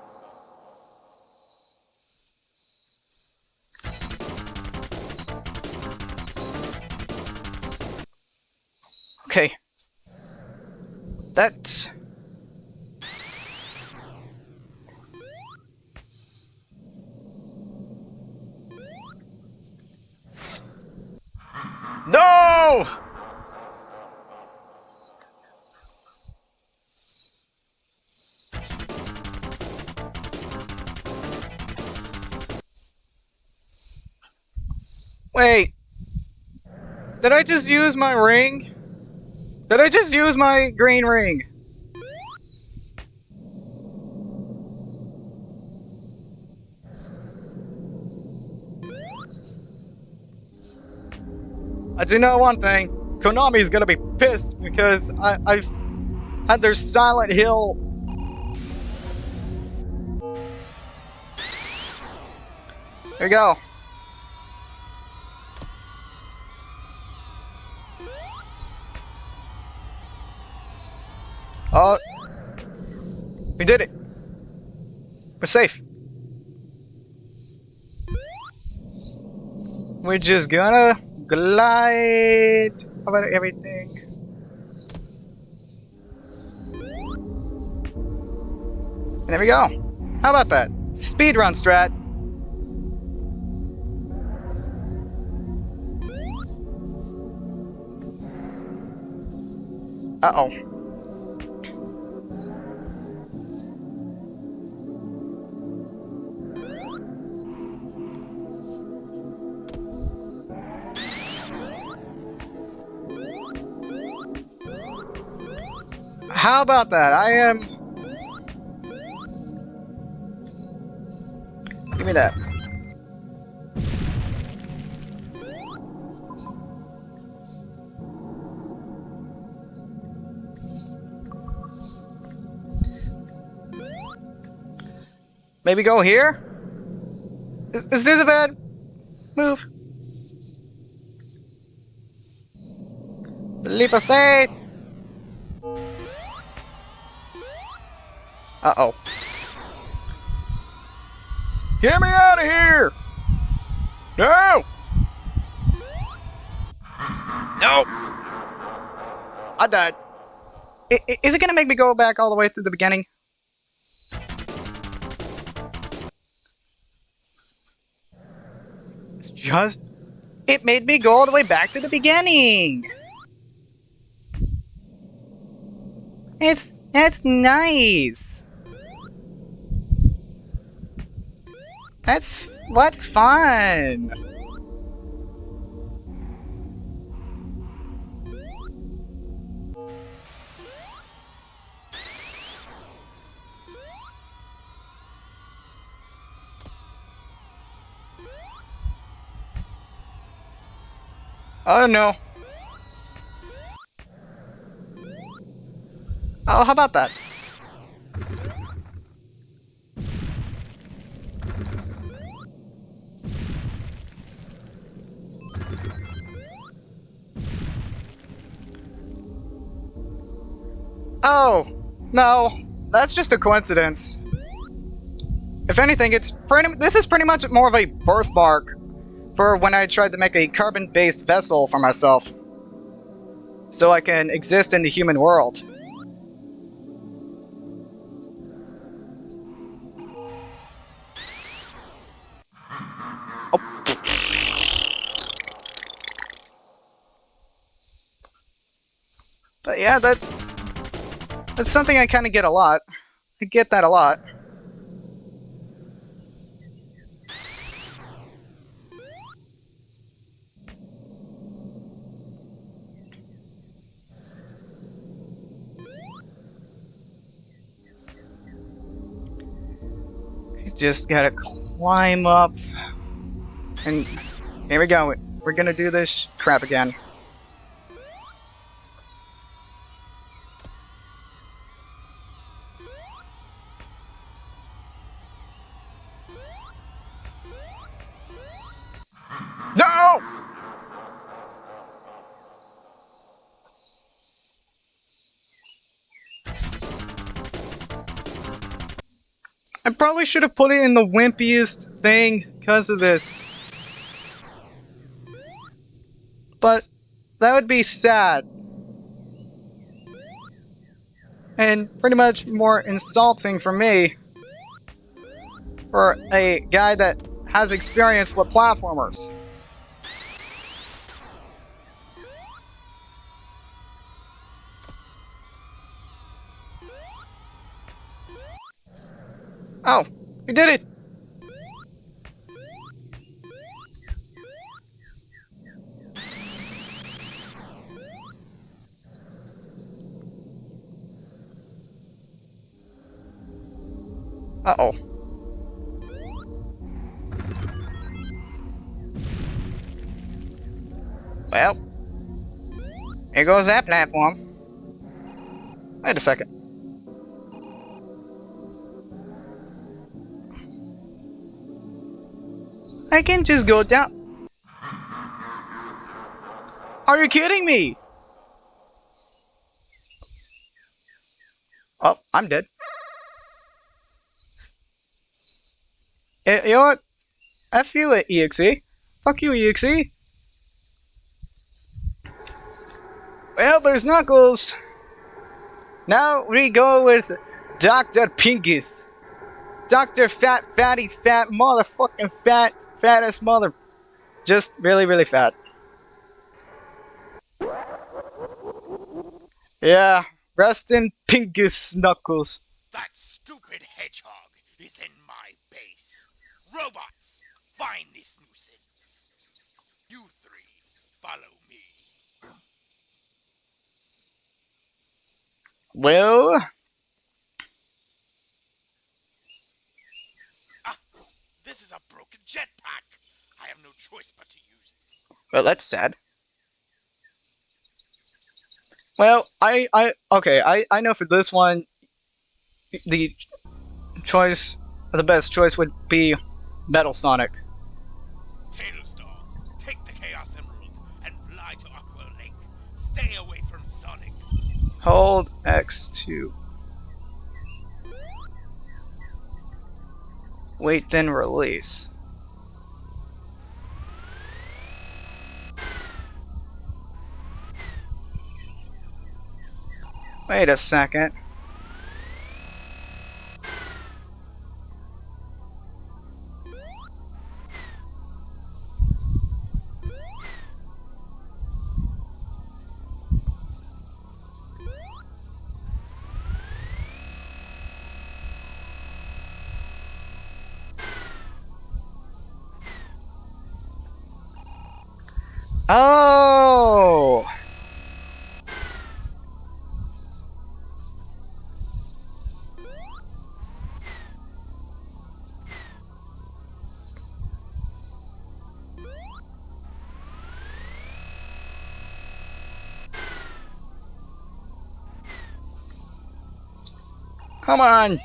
Okay. That... No! Wait. Did I just use my ring? Did I just use my green ring? I do know one thing. Konami's gonna be pissed because I've had their Silent Hill. There we go. We did it. We're safe. We're just gonna glide over everything. And there we go. How about that? Speedrun strat. Uh-oh. How about that? I am... Give me that. Maybe go here? Is this a bad move? The leap of faith! Uh-oh. Get me out of here! No! No! I died. Is it gonna make me go back all the way through the beginning? It's just... It made me go all the way back to the beginning! That's nice! That's... What fun! Oh no. Oh, how about that? Oh, no. That's just a coincidence. If anything, this is pretty much more of a birthmark for when I tried to make a carbon-based vessel for myself, so I can exist in the human world. Oh. But yeah, that's something I kind of get a lot. I get that a lot. Just gotta climb up. And here we go. We're gonna do this crap again. No! I probably should have put it in the wimpiest thing because of this. But that would be sad. And pretty much more insulting for me. For a guy that has experience with platformers. Oh, we did it! Uh-oh. Well, here goes that platform. Wait a second. I can just go down. Are you kidding me? Oh, I'm dead. You know what? F you, EXE. Fuck you, EXE. Well, there's Knuckles. Now we go with Dr. Pingus. Dr. Fatty Fat motherfucking fattest mother. Just really, really fat. Yeah, rest in Pingus, Knuckles. That stupid hedgehog is in my base. Robots, find this nuisance. You three, follow me. Well, This is a broken jetpack. I have no choice but to use it. well, that's sad. Well, okay, I know for this one, the best choice would be Metal Sonic. Tailstar, take the Chaos Emerald and fly to Aqua Lake. Stay away from Sonic. Hold X2. Wait, then release. Wait a second. Oh! Come on!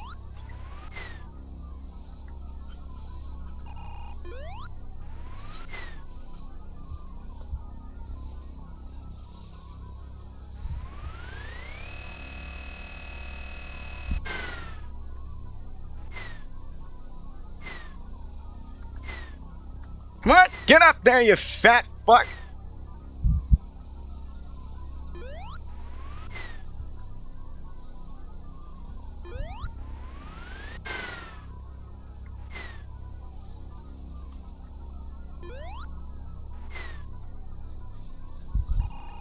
Come on, get up there, you fat fuck!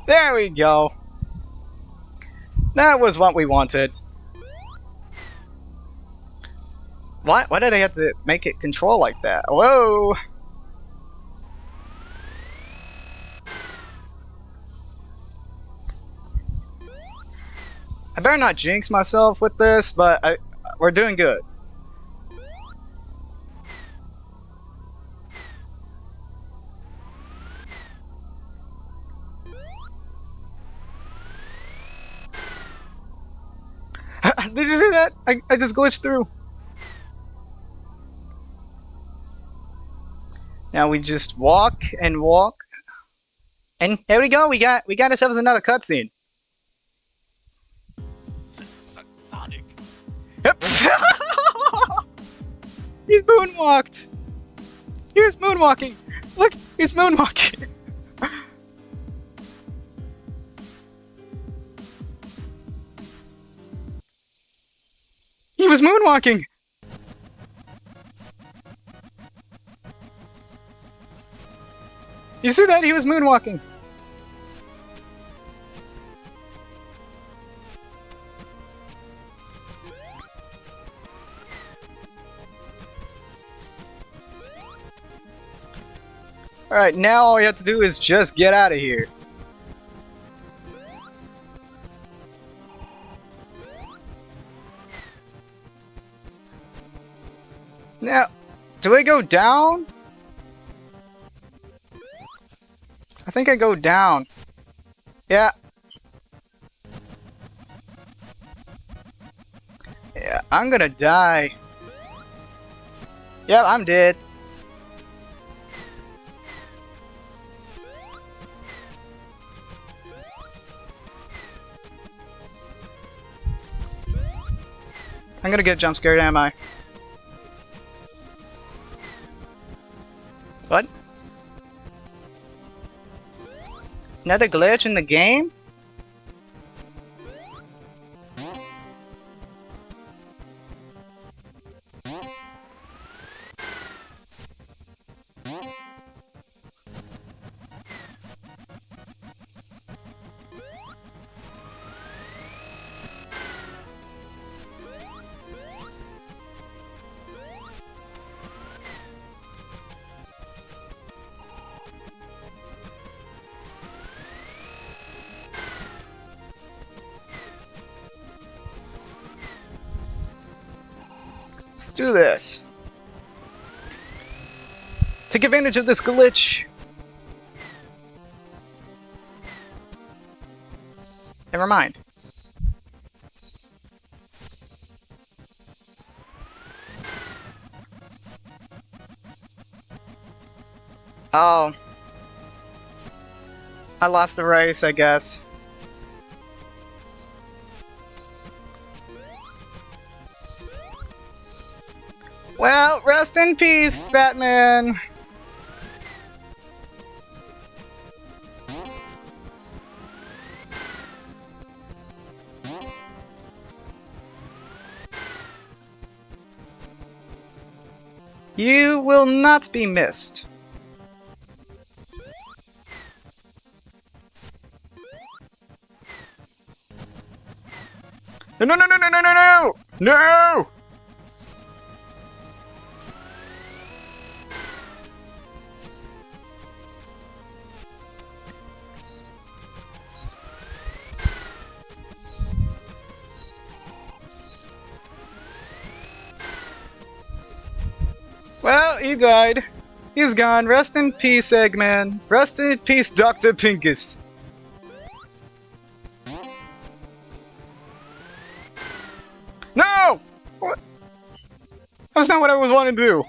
There we go. That was what we wanted. Why did they have to make it control like that? Whoa! I better not jinx myself with this, but we're doing good. Did you see that? I just glitched through. Now we just walk and walk. And here we go, we got ourselves another cutscene. Sonic? Yep. He's moonwalked. He's moonwalking. Look, he's moonwalking. He was moonwalking. You see that? He was moonwalking. Alright, now all we have to do is just get out of here. Now, do I go down? I think I go down. Yeah. Yeah, I'm gonna die. Yep, I'm dead. I'm gonna get jump scared, am I? What? Another glitch in the game? Let's do this. Take advantage of this glitch. Never mind. Oh. I lost the race, I guess. Well, rest in peace, Batman. You will not be missed. No, no, no, no, no, no, no, no! No! Well, he died. He's gone. Rest in peace, Eggman. Rest in peace, Dr. Pinkus. No! What? That's not what I was wanting to do.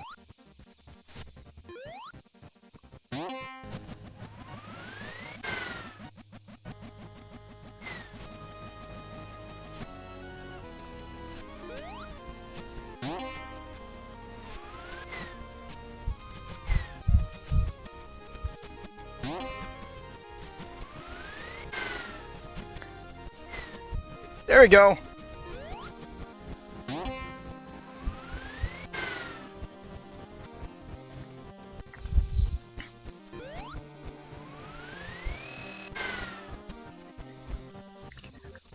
There we go.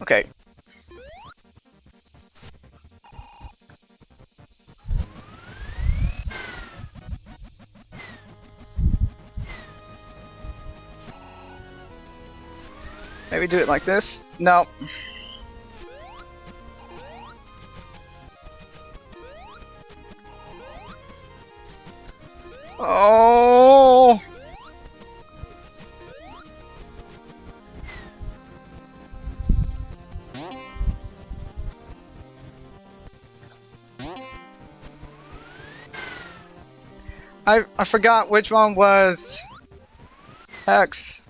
Okay. Maybe do it like this? No. Oh! I forgot which one was X.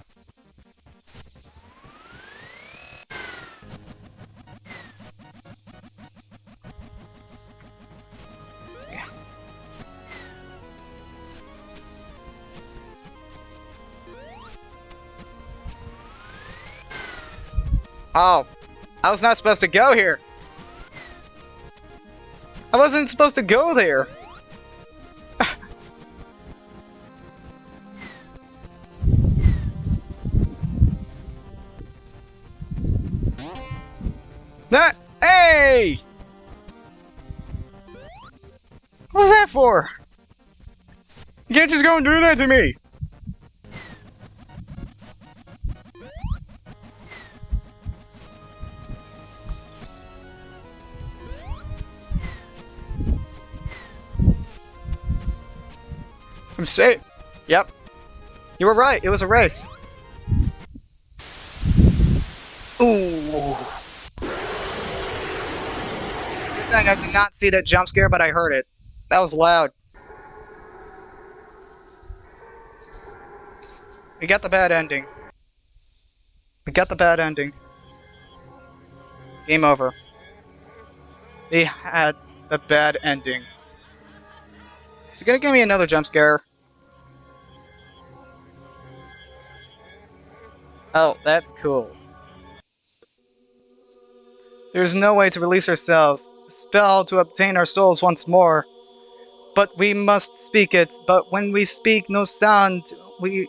Oh, I was not supposed to go here. I wasn't supposed to go there. That, hey! What was that for? You can't just go and do that to me. I'm safe. Yep. You were right. It was a race. Ooh. Good thing I did not see that jump scare, but I heard it. That was loud. We got the bad ending. We got the bad ending. Game over. We had the bad ending. Is he gonna give me another jump scare? Oh, that's cool. There's no way to release ourselves. Spell to obtain our souls once more. But we must speak it. But when we speak no sound, we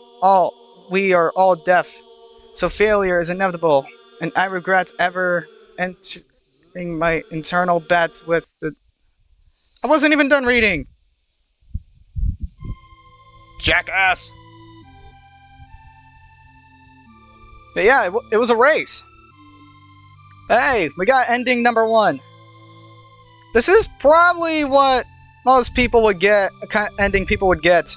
are all deaf. So failure is inevitable, and I regret ever entering my internal bets with the. I wasn't even done reading. Jackass. But yeah, it was a race. Hey, we got ending number 1. This is probably what most people would get, a kind of ending people would get.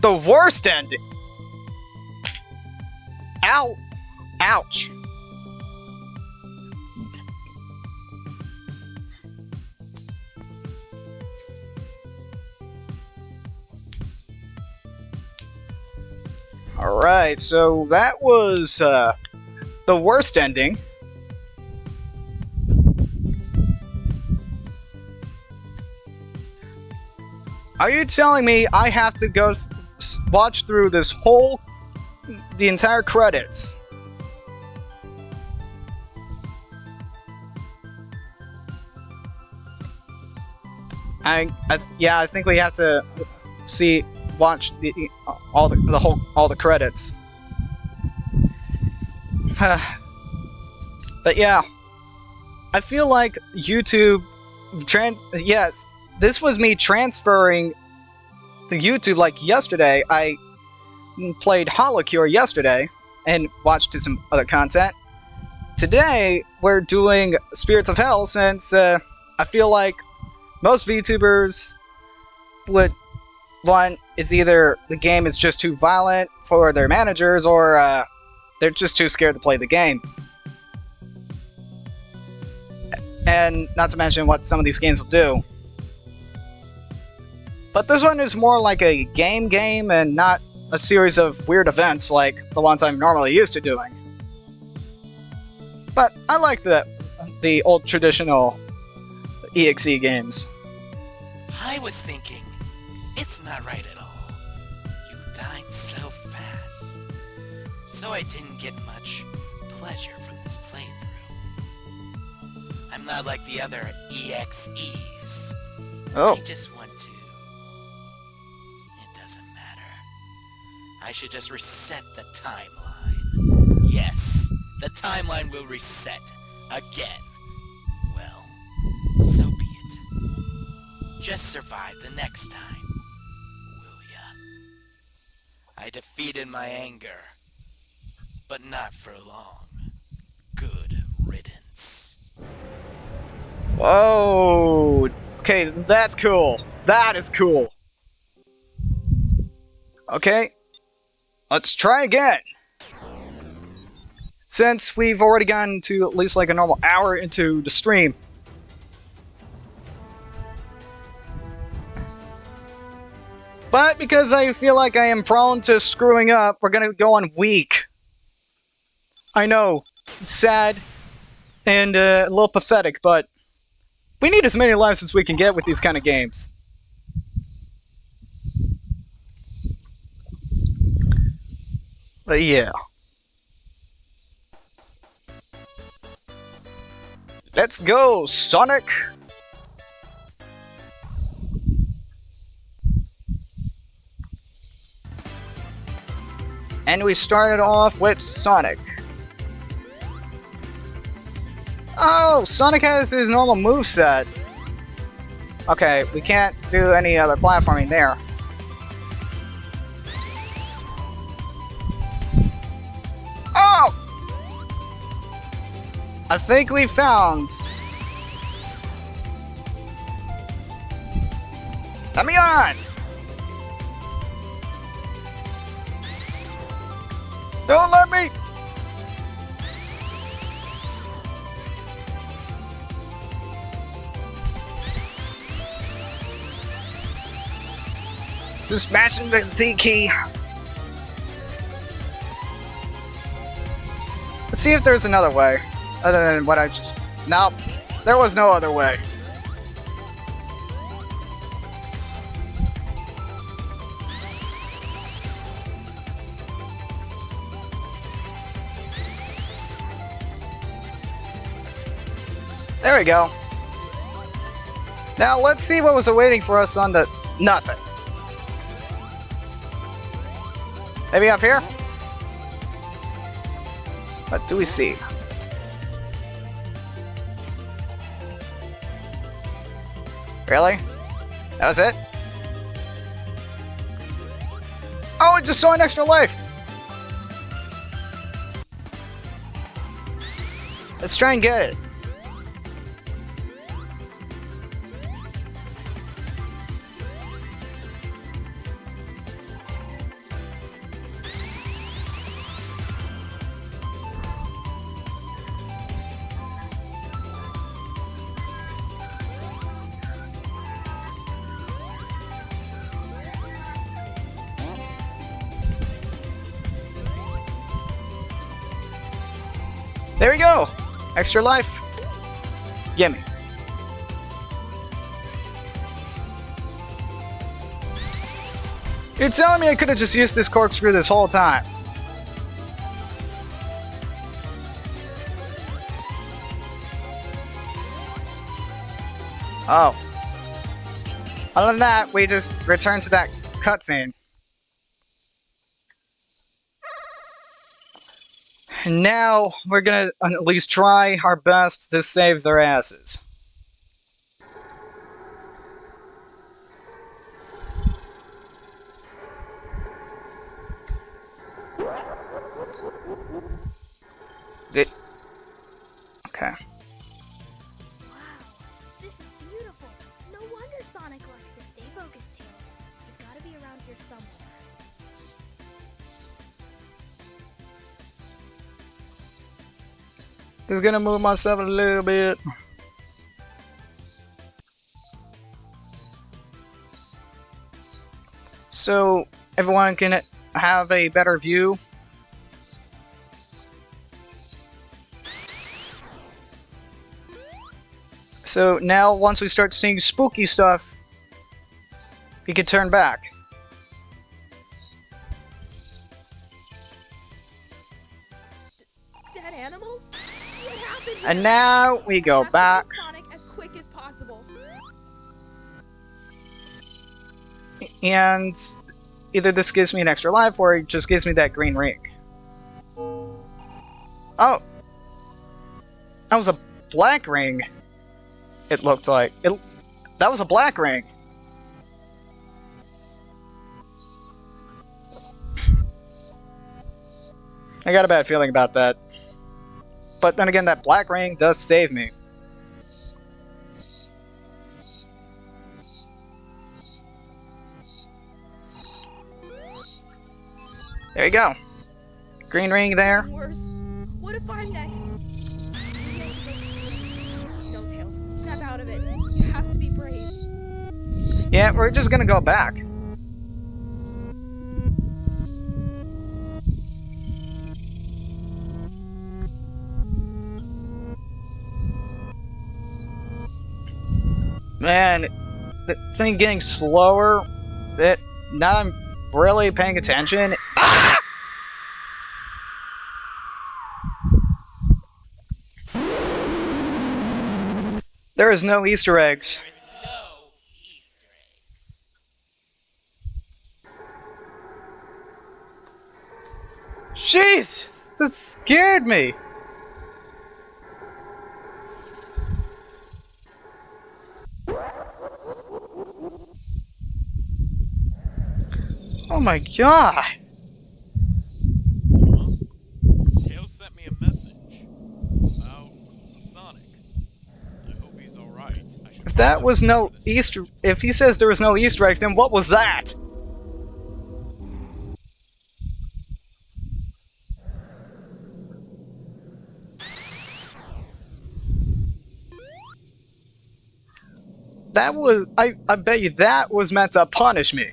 The worst ending. Ow. Ouch. Alright, so that was the worst ending. Are you telling me I have to go watch through this the entire credits? Yeah, I think we have to watch all the credits. But yeah, I feel like YouTube yes, this was me transferring to YouTube like yesterday. I played Holocure yesterday and watched some other content. Today we're doing Spirits of Hell since I feel like most VTubers would want it's either the game is just too violent for their managers or they're just too scared to play the game. And not to mention what some of these games will do. But this one is more like a game and not a series of weird events like the ones I'm normally used to doing. But I like the old traditional EXE games. I was thinking, it's not right at all. You died so fast. So I didn't get much pleasure from this playthrough. I'm not like the other EXEs. Oh. I just want to. It doesn't matter. I should just reset the timeline. Yes, the timeline will reset. Again. Well, so be it. Just survive the next time, will ya? I defeated my anger, but not for long. Good riddance. Whoa! Okay, that's cool. That is cool. Okay, let's try again. Since we've already gotten to at least like a normal hour into the stream. But because I feel like I am prone to screwing up, we're gonna go on weak. I know, sad and a little pathetic, but we need as many lives as we can get with these kind of games. But yeah. Let's go, Sonic! And we started off with Sonic. Oh, Sonic has his normal moveset. Okay, we can't do any other platforming there. Oh! I think we found... Let me on! Don't let me! Just smashing the Z key. Let's see if there's another way. Other than what I just... Nope. There was no other way. There we go. Now let's see what was awaiting for us on the... Nothing. Maybe up here? What do we see? Really? That was it? Oh, it just saw an extra life! Let's try and get it. There we go! Extra life. Gimme. You're telling me I could have just used this corkscrew this whole time? Oh. Other than that, we just return to that cutscene. And now, we're gonna at least try our best to save their asses. Okay. Wow, this is beautiful. No wonder Sonic likes to stay focused, Tails. He's gotta be around here somewhere. Just gonna move myself a little bit. So everyone can have a better view. So now once we start seeing spooky stuff, we can turn back. Dead animals? What happened? And now we go have back. To get Sonic as quick as possible. And either this gives me an extra life or it just gives me that green ring. Oh! That was a black ring. It looked like. That was a black ring. I got a bad feeling about that. But then again, that black ring does save me. There you go. Green ring there. Worse. What if I'm next? No, Tails. Snap out of it. You have to be brave. Yeah, we're just gonna go back. Man, the thing getting slower. Now I'm really paying attention. Ah! There is no Easter eggs. There is no Easter eggs. Jeez, that scared me. Oh my god. Well, Tails sent me a message about Sonic. I hope he's alright. If that was no Easter... If he says there was no Easter eggs, then what was that? That was... I bet you that was meant to punish me.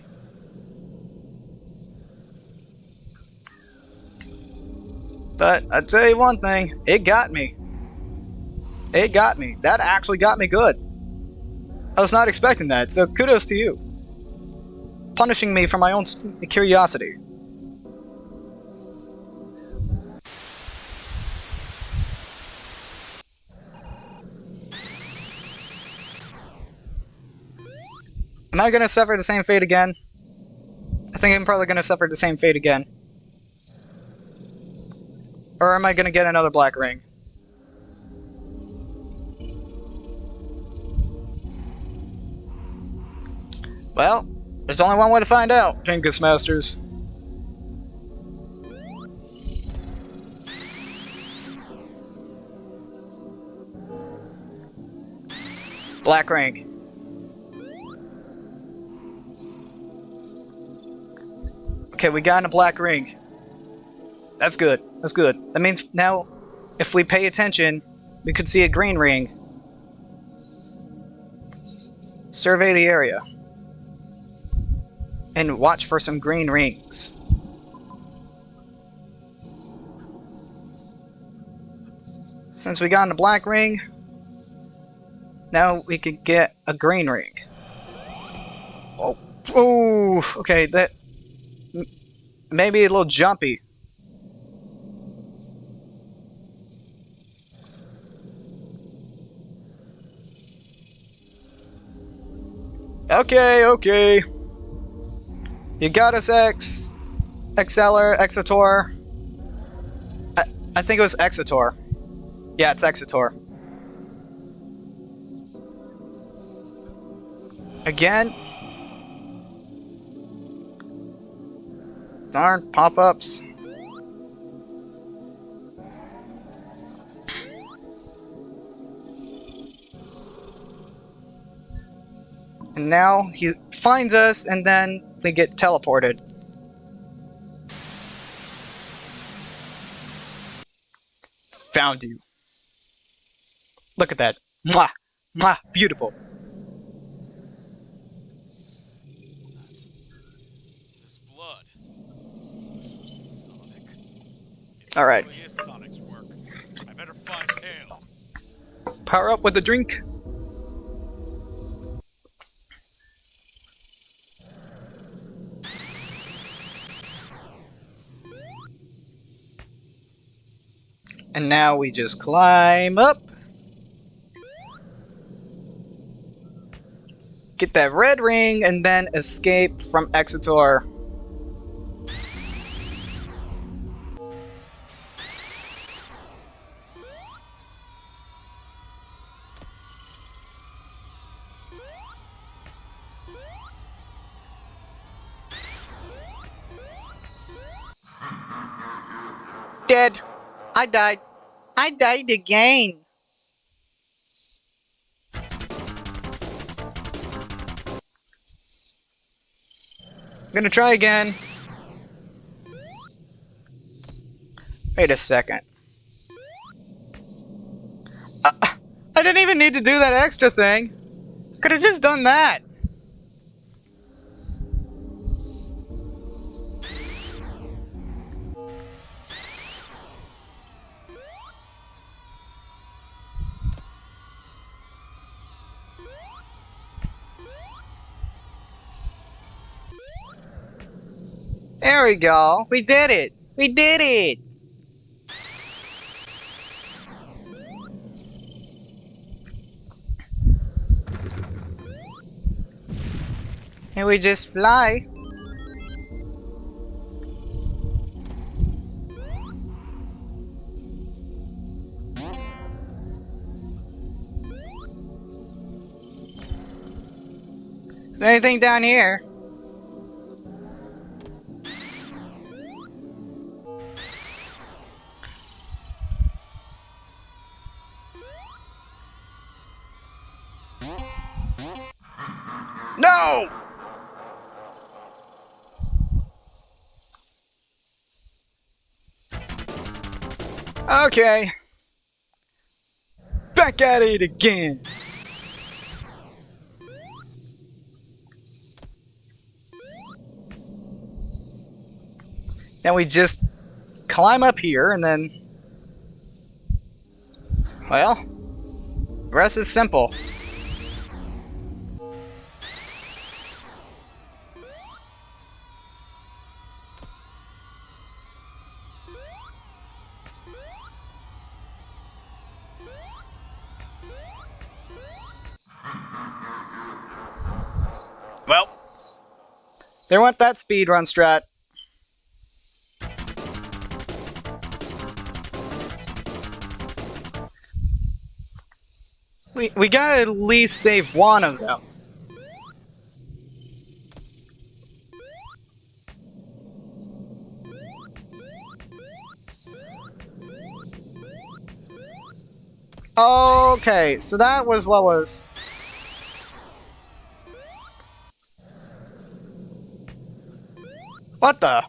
But I'll tell you one thing, it got me. It got me. That actually got me good. I was not expecting that, so kudos to you. Punishing me for my own curiosity. Am I gonna suffer the same fate again? I think I'm probably gonna suffer the same fate again. Or am I gonna get another black ring? Well, there's only one way to find out, Pinkus Masters. Black ring. Okay, we got a black ring. That's good. That's good. That means now, if we pay attention, we could see a green ring. Survey the area. And watch for some green rings. Since we got a black ring, now we could get a green ring. Oh, oh, okay, that maybe a little jumpy. Okay, okay. You got us, Exetor. I think it was Exetor. Yeah, it's Exetor. Again? Darn pop-ups. And now he finds us, and then they get teleported. Found you. Look at that. Mwah! Mwah! Beautiful. This blood. This was Sonic. If Alright. it really is Sonic's work, I better find Tails. Power up with a drink. And now we just climb up. Get that red ring and then escape from Exetor. Dead. I died. I died again. I'm gonna try again. Wait a second. I didn't even need to do that extra thing. Could have just done that. There we go. We did it. We did it. And we just fly. Is there anything down here? No! Okay. Back at it again. Now we just climb up here and then, well, The rest is simple. Well, there went that speedrun strat. We gotta at least save one of them. Okay, so that was what was. What the?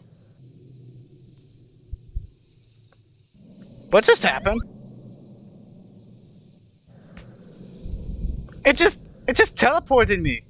What just happened? It just teleported me.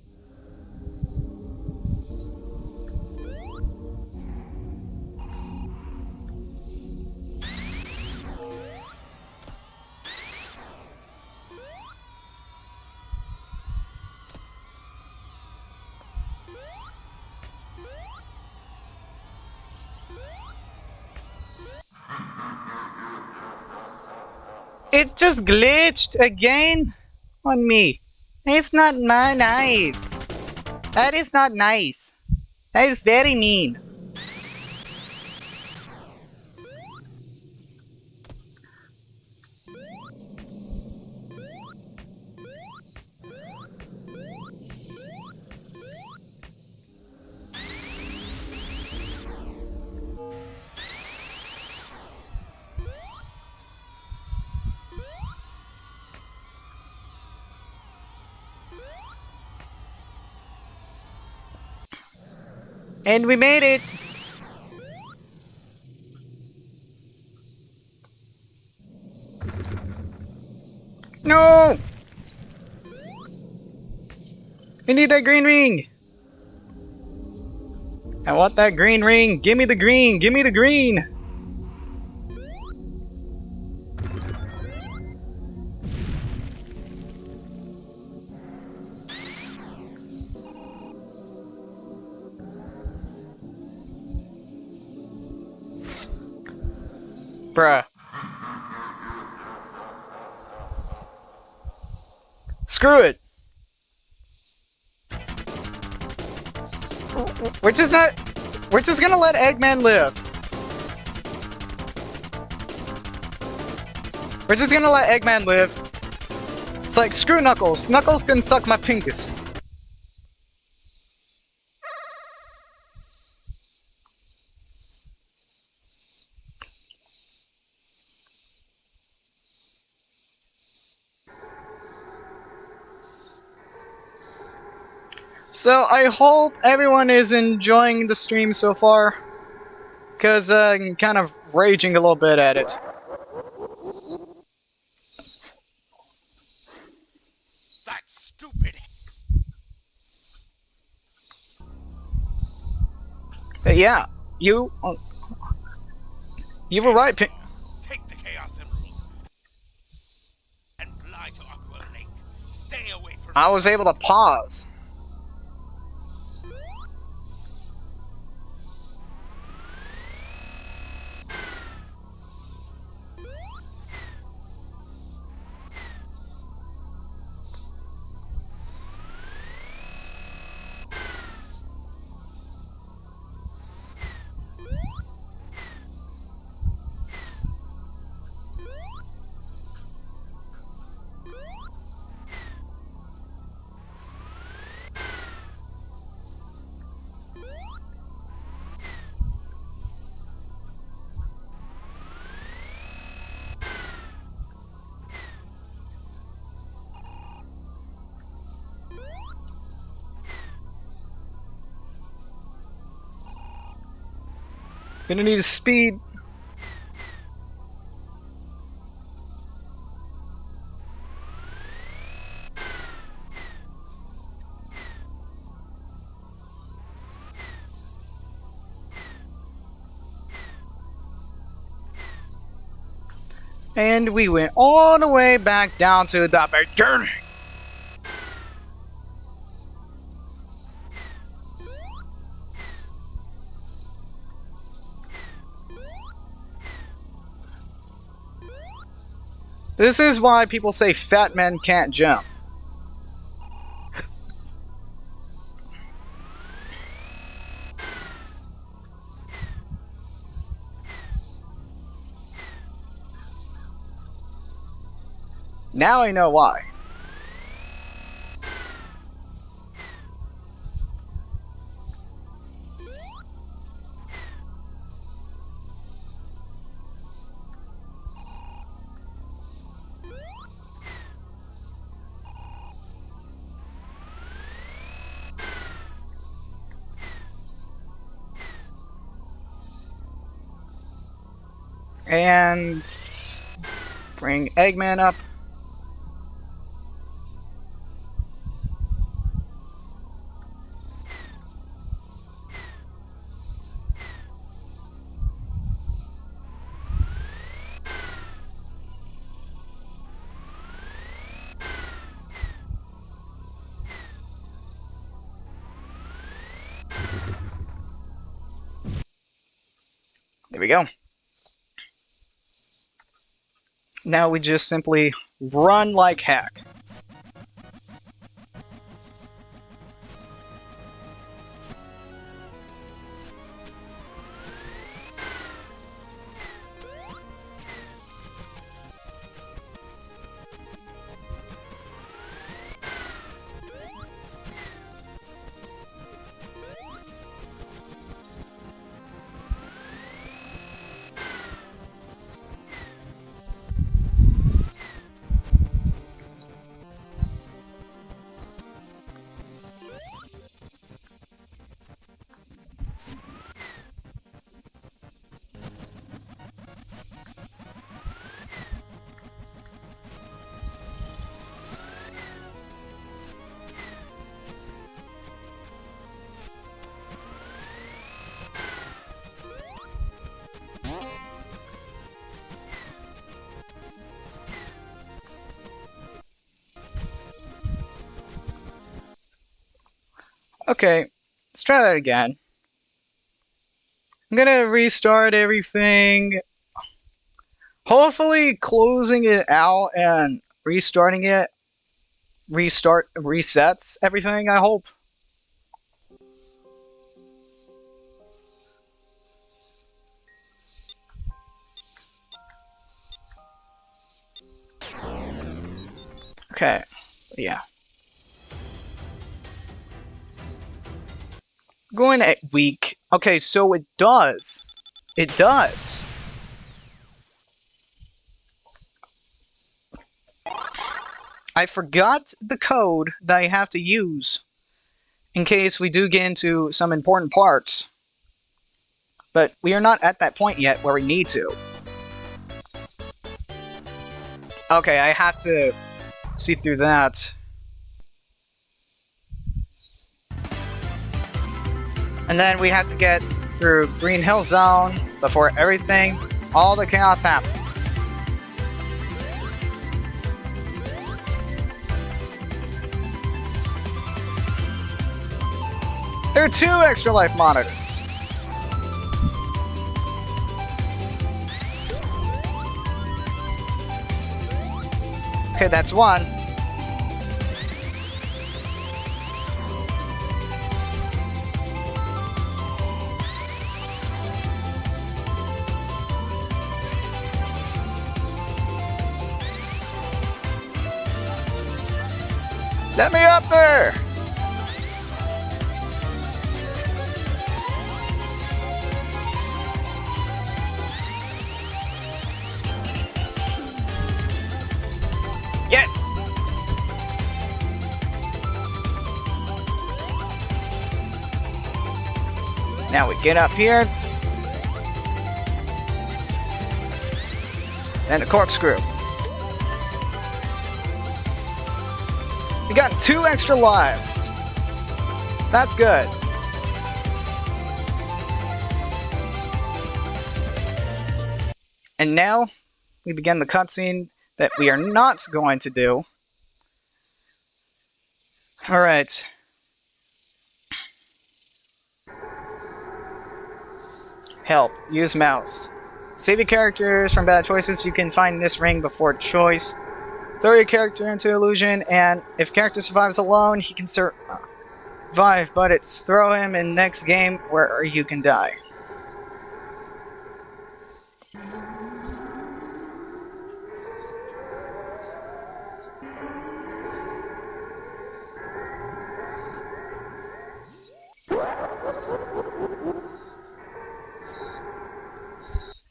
It just glitched again on me. It's not nice. That is not nice. That is very mean. And we made it! No! We need that green ring! I want that green ring! Give me the green! Give me the green! Bruh. Screw it! We're just gonna let Eggman live. We're just gonna let Eggman live. It's like, screw Knuckles. Knuckles can suck my pinkus. So I hope everyone is enjoying the stream so far, because I'm kind of raging a little bit at it. That's stupid. But yeah, you were right. Take the Chaos Emerald and fly to Aqua Lake. Stay away from. I was able to pause. Gonna need a speed. And we went all the way back down to the beginning. This is why people say fat men can't jump. Now I know why. And bring Eggman up. There we go. Now we just simply run like heck. Okay, let's try that again. I'm gonna restart everything. Hopefully closing it out and restarting it resets everything, I hope. Okay, yeah. Going at weak. Okay, so it does. It does. I forgot the code that I have to use in case we do get into some important parts. But we are not at that point yet where we need to. Okay, I have to see through that. And then we have to get through Green Hill Zone before everything, all the chaos happens. There are 2 extra life monitors. Okay, that's 1. Let me up there! Yes! Now we get up here. And a corkscrew. We got 2 extra lives. That's good. And now we begin the cutscene that we are not going to do. Alright. Help. Use mouse. Save your characters from bad choices you can find in this ring before choice. Throw your character into illusion, and if character survives alone, he can survive, but it's throw him in next game where you can die.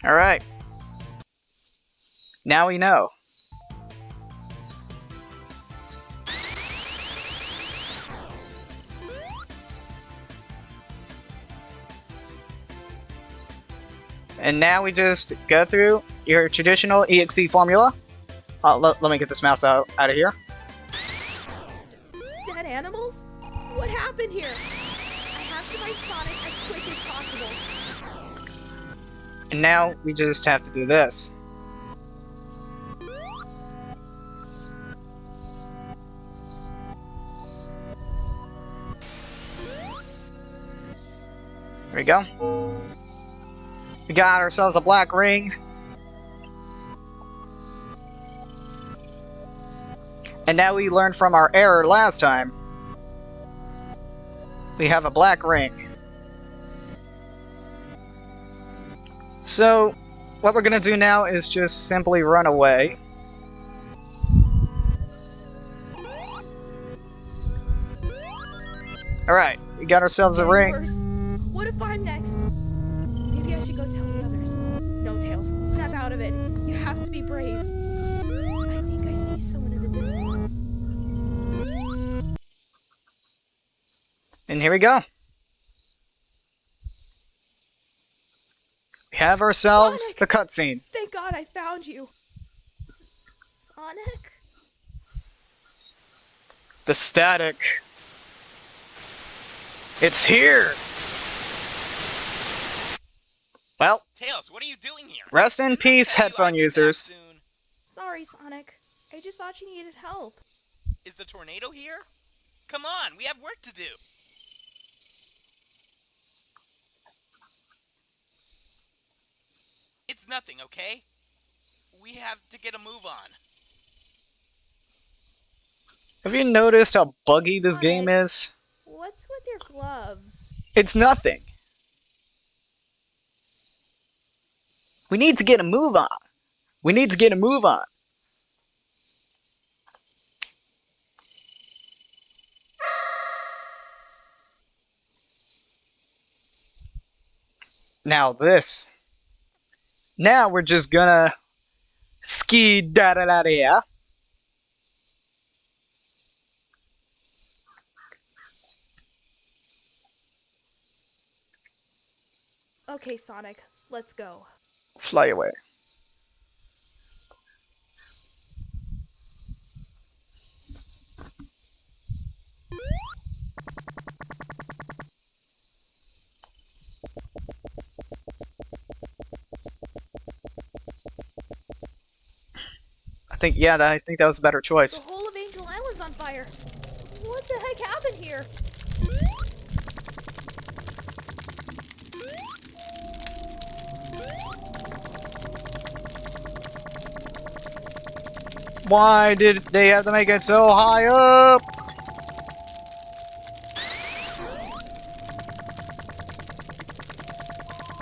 Alright. Now we know. And now we just go through your traditional EXE formula. Let me get this mouse out of here. Dead animals? What happened here? I have to find Sonic as quick as possible. And now we just have to do this. There we go. We got ourselves a black ring. And now we learned from our error last time. We have a black ring. So, what we're gonna do now is just simply run away. Alright, we got ourselves a ring. What if I'm next? Maybe I should go tell the others. No, Tails, snap out of it. You have to be brave. I think I see someone in the distance. And here we go. We have ourselves Sonic! the cutscene. Thank God I found you. Sonic? The static. It's here! Well, Tails, what are you doing here? rest in Didn't I peace, tell you headphone I'd be back users. soon? Sorry, Sonic. I just thought you needed help. Is the tornado here? Come on, we have work to do. It's nothing, okay? We have to get a move on. Have you noticed how buggy this game Sonic. is? What's with your gloves? It's nothing. We need to get a move on. We need to get a move on. Now this. Now we're just gonna ski da da da da. Okay, Sonic, let's go. Fly away. I think that was a better The choice. whole of Angel Island's on fire. What the heck happened here? Why did they have to make it so high up?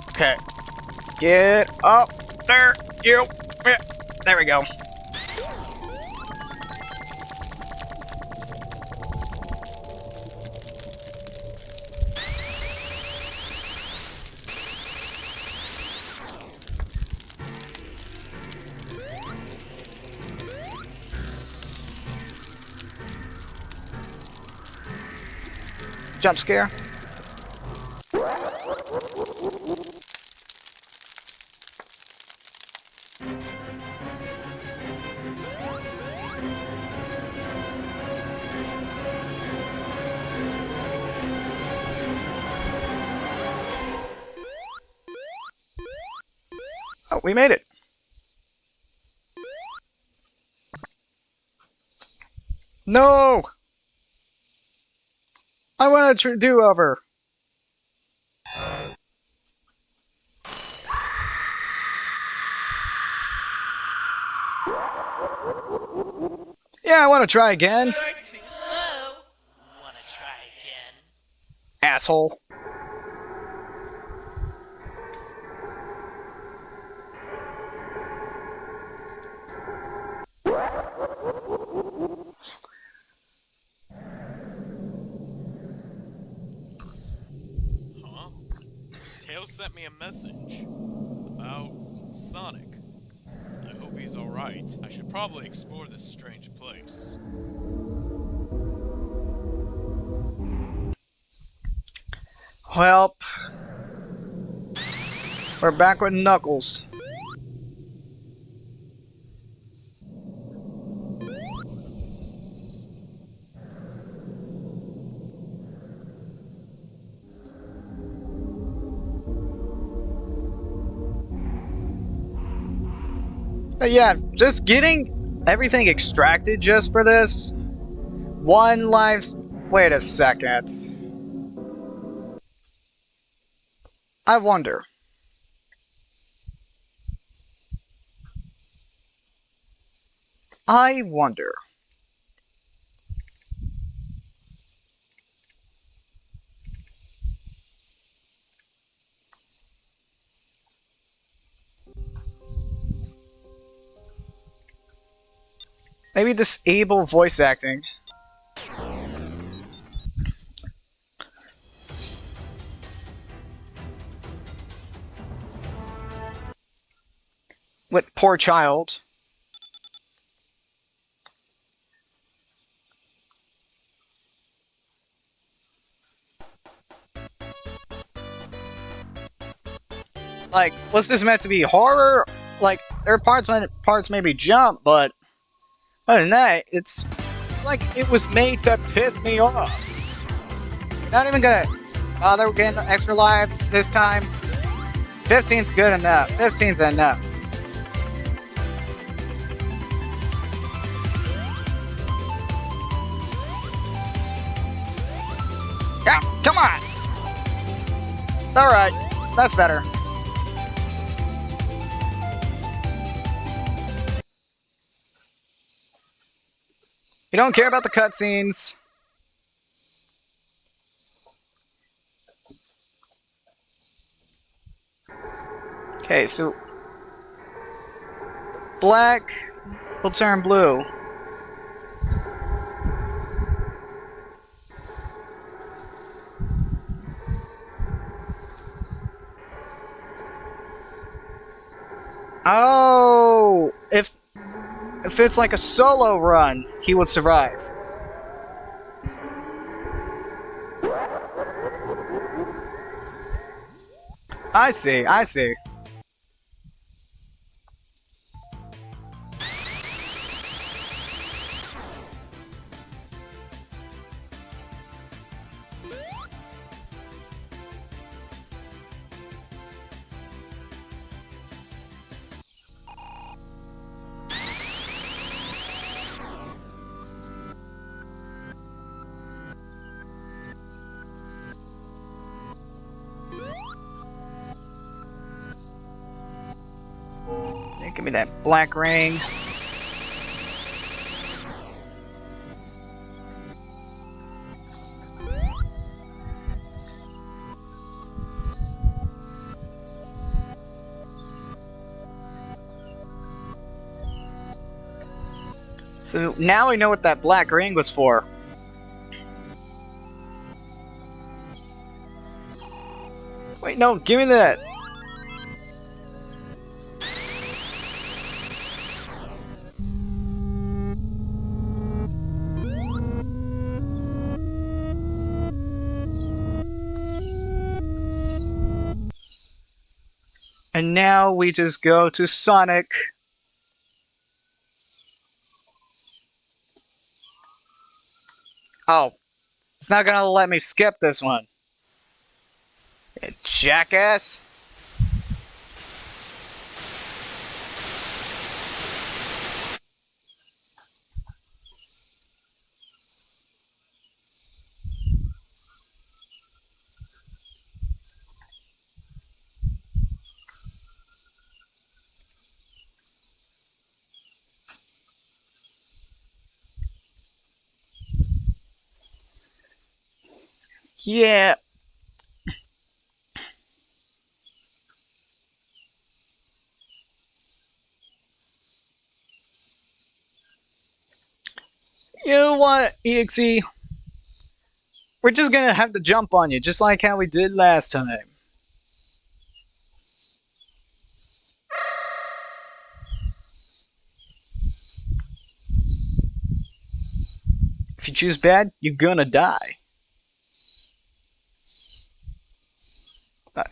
Okay. Get up there, you. Yeah, there we go. Jump scare. Oh, we made it. No! I want a do-over. Yeah, I want to try again. You're too slow. Wanna try again? Asshole. Huh? Tails sent me a message about Sonic. I hope he's alright. I should probably explore this strange place. Well, we're back with Knuckles. But yeah, just getting everything extracted just for this. One life. Wait a second. I wonder. I wonder. Maybe disable voice acting. With poor child. Like, was this meant to be horror? Like, there are parts maybe jump, but other than that, it's like it was made to piss me off. Not even gonna bother getting the extra lives this time. 15's good enough. 15's enough. Yeah, come on. Alright, that's better. You don't care about the cutscenes. Okay, so black will turn blue. Oh, if it's like a solo run, he would survive. I see, I see. Give me that black ring. So now we know what that black ring was for. Wait, no, give me that. And now we just go to Sonic. Oh, it's not gonna let me skip this one. You jackass. Yeah. You know what, EXE? We're just gonna have to jump on you, just like how we did last time. If you choose bad, you're gonna die.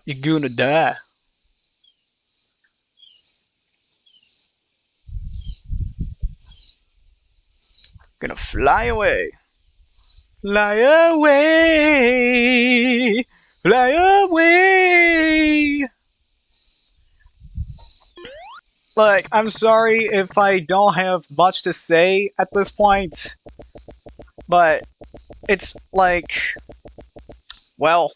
You're gonna die. Gonna fly away. Fly away. Fly away. Like, I'm sorry if I don't have much to say at this point, but it's like, well,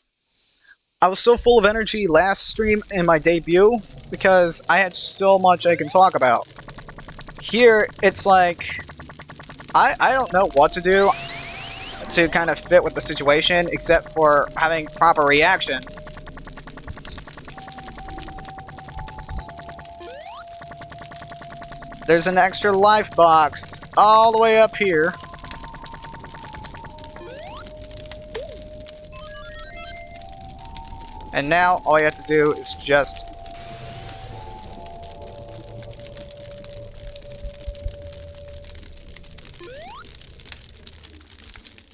I was so full of energy last stream in my debut because I had so much I can talk about. Here, it's like, I don't know what to do to kind of fit with the situation except for having proper reaction. There's an extra life box all the way up here. And now all you have to do is just...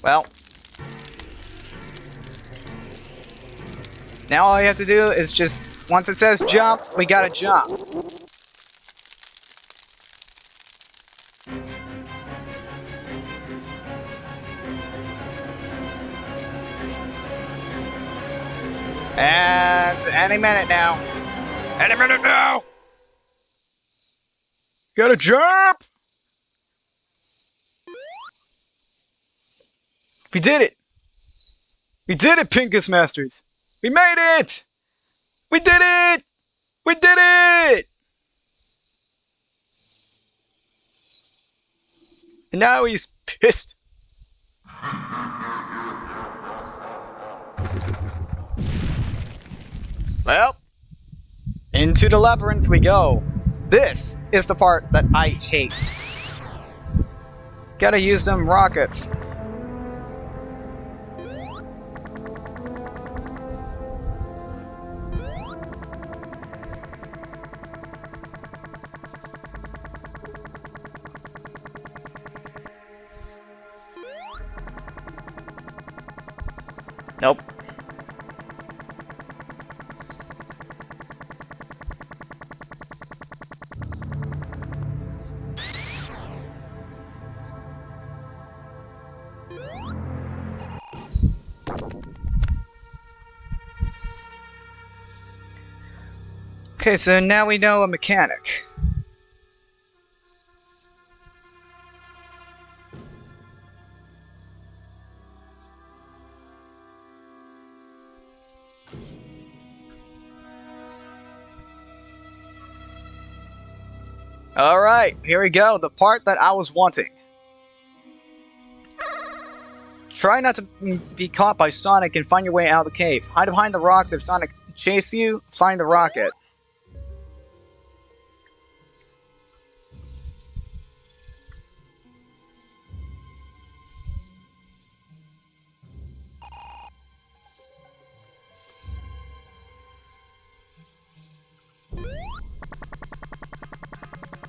Well... Now all you have to do is just... Once it says jump, we gotta jump. And any minute now. Any minute now! Gotta jump! We did it! We did it, Pinkus Masters! We made it! We did it! We did it! And now he's pissed. Well, into the labyrinth we go. This is the part that I hate. Gotta use them rockets. Nope. Okay, so now we know a mechanic. Alright, here we go, the part that I was wanting. Try not to be caught by Sonic and find your way out of the cave. Hide behind the rocks. If Sonic chases you, find the rocket.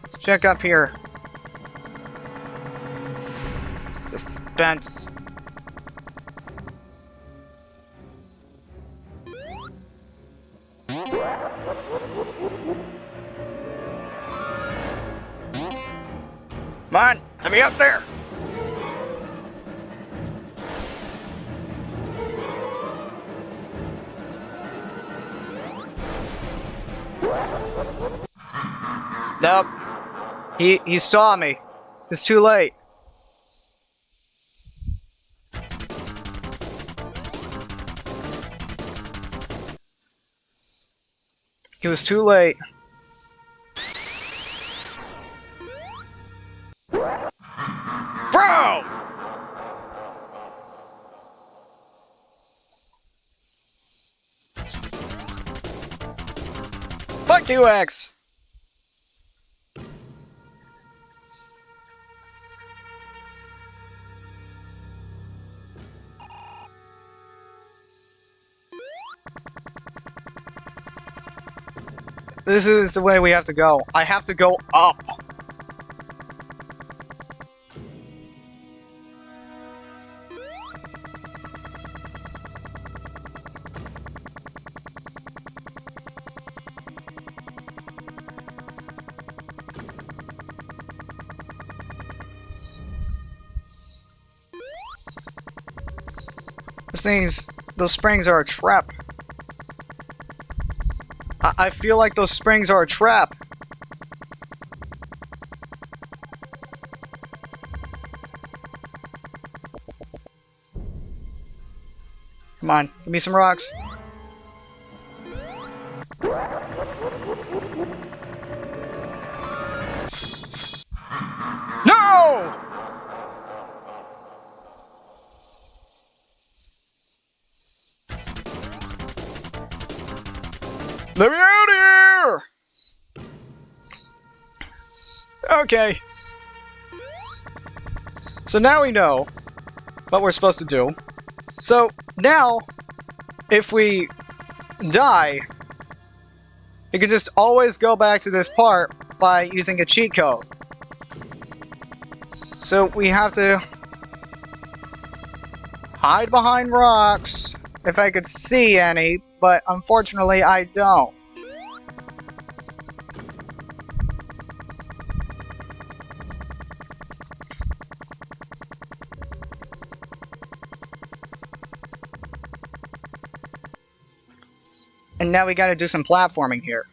Let's check up here. Suspense. Come on, let me up there! Nope. He saw me. It's too late. It was too late. Bro! Fuck you, X! This is the way we have to go. I have to go up. Those springs are a trap. I feel like those springs are a trap. Come on, give me some rocks. No! Let me out of here! Okay. So now we know what we're supposed to do. So now, if we die, you can just always go back to this part by using a cheat code. So we have to hide behind rocks, if I could see any, but unfortunately I don't. And now we gotta do some platforming here.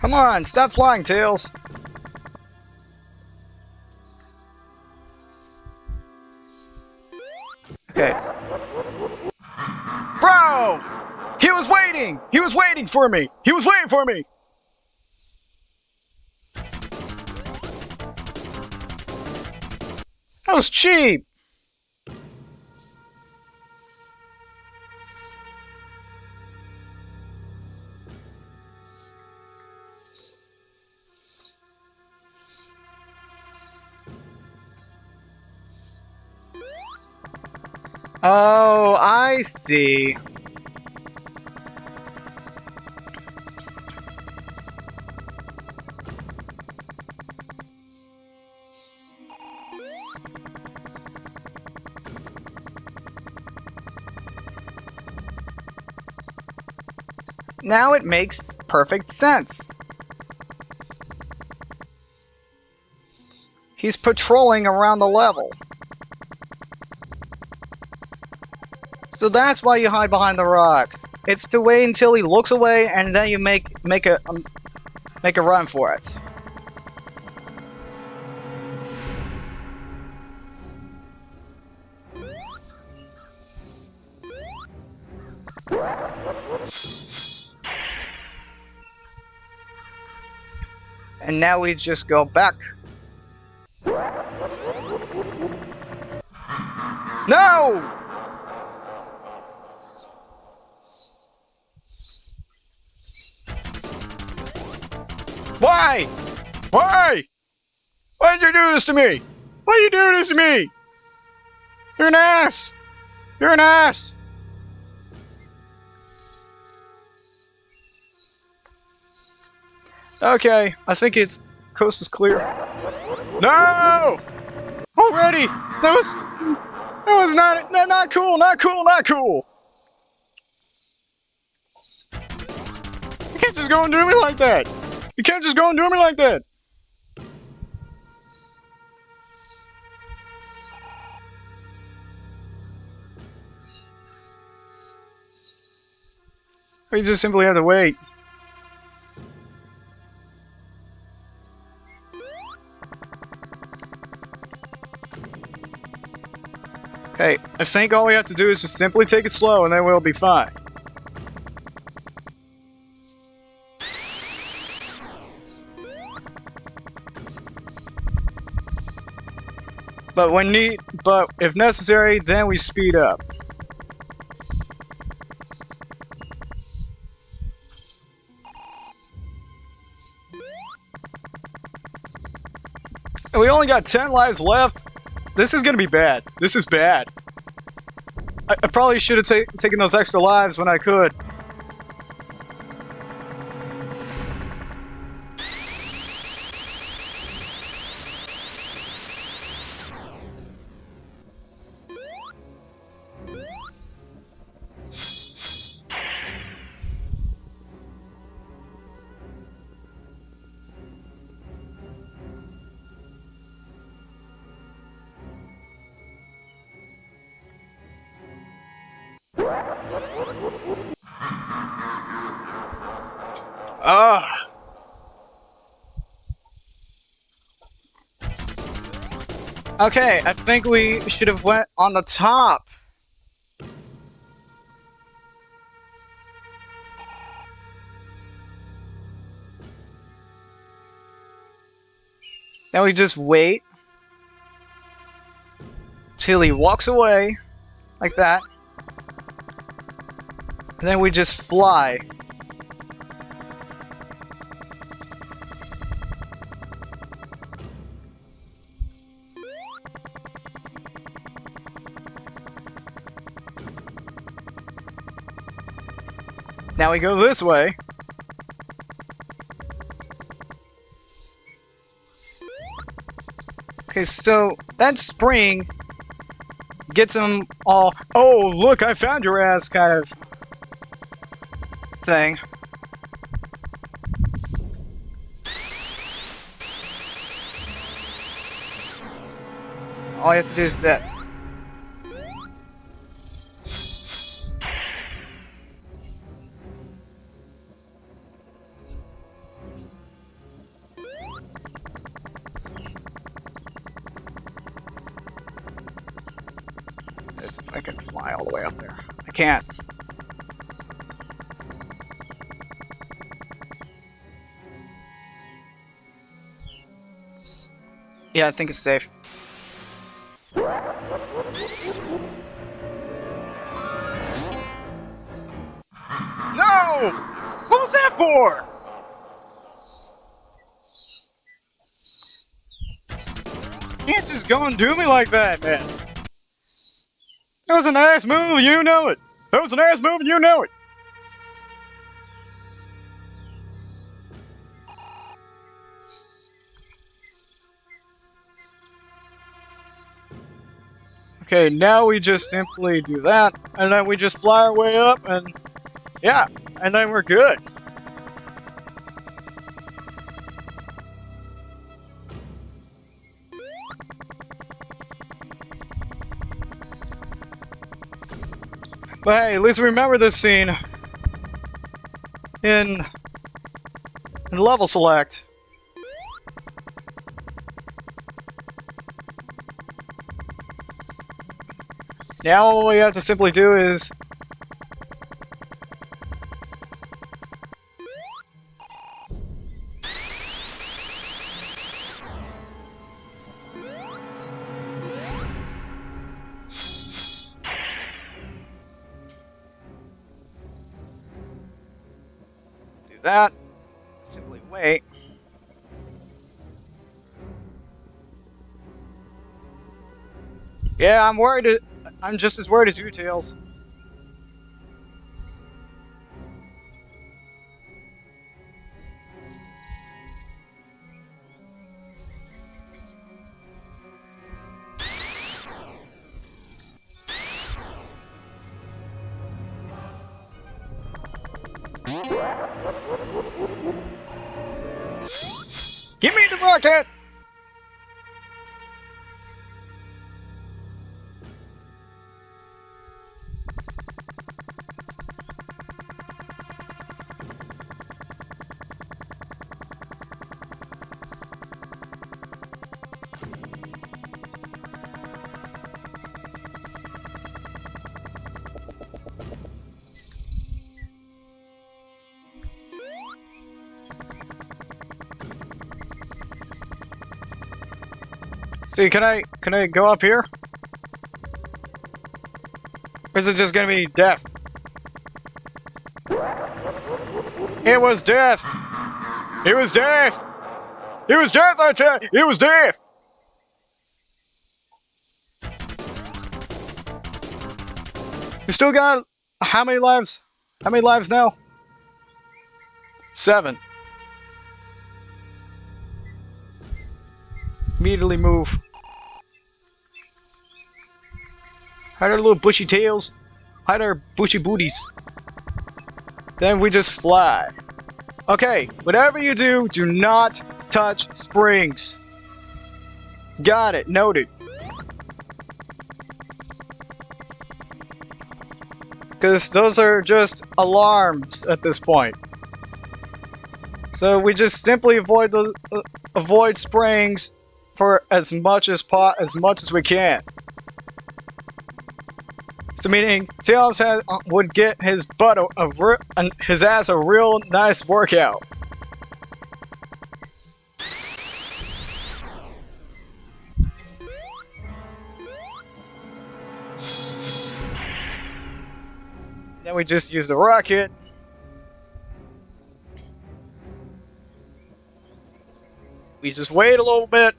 Come on, stop flying, Tails! Okay. Bro! He was waiting! He was waiting for me! He was waiting for me! That was cheap! Oh, I see. Now it makes perfect sense. He's patrolling around the level. So that's why you hide behind the rocks. It's to wait until he looks away, and then you make a run for it. And now we just go back. No! Why? Why? Why did you do this to me? Why you do this to me? You're an ass! You're an ass! Okay, I think it's coast is clear. No! Already! That was not cool, not cool, not cool! You can't just go and do me like that! You can't just go and do me like that! We just simply have to wait. Okay, I think all we have to do is just simply take it slow and then we'll be fine. But if necessary, then we speed up. And we only got 10 lives left. This is gonna be bad. This is bad. I probably should have taken those extra lives when I could. Ah. Okay, I think we should have went on the top. Then we just wait till he walks away, like that. And then we just fly. Now we go this way. Okay, so that spring gets them all, oh, look, I found your ass kind of thing. All you have to do is this. I can fly all the way up there. I can't. Yeah, I think it's safe. No! What was that for? You can't just go and do me like that, man. That was an ass move, you know it. That was an ass move, and you know it. Okay, now we just simply do that, and then we just fly our way up, and yeah, and then we're good. But hey, at least remember this scene in level select. Now all we have to simply do is do that. Simply wait. Yeah, I'm worried. I'm just as worried as you, Tails. Give me the rocket! See, can I go up here? Or is it just gonna be death? It was death! It was death! It was death, I tell you! It was death! We still got how many lives? How many lives now? 7. Immediately move. Hide our little bushy tails. Hide our bushy booties. Then we just fly. Okay, whatever you do, do not touch springs. Got it, noted. Because those are just alarms at this point. So we just simply avoid the avoid springs for as much as we can. So meaning Tails would get his butt his ass a real nice workout. Then we just use the rocket. We just wait a little bit.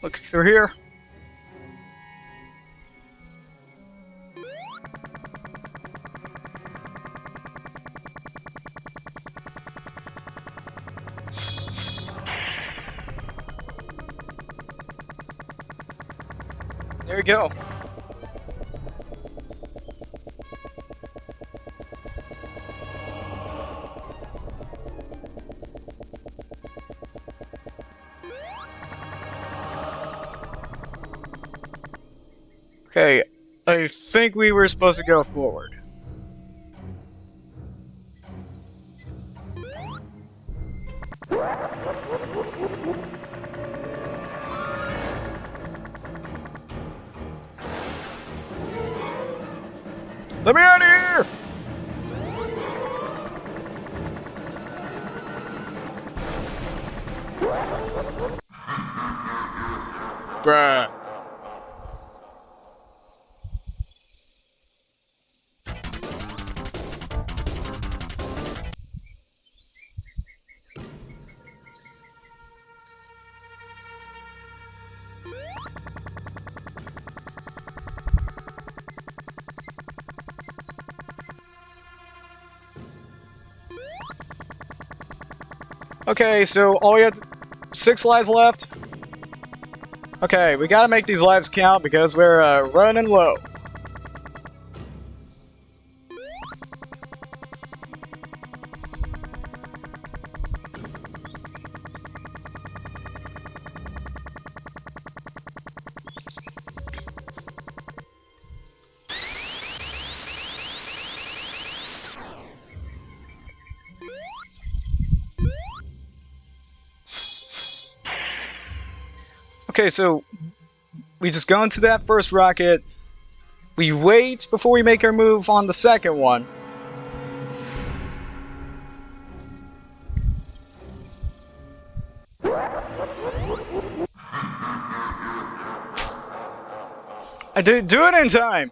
Look through here. There we go. Okay, I think we were supposed to go forward. Let me out of here! Bruh. Okay, so all we have 6 lives left. Okay, we gotta make these lives count because we're running low. Okay, so we just go into that first rocket. We wait before we make our move on the second one. I didn't do it in time!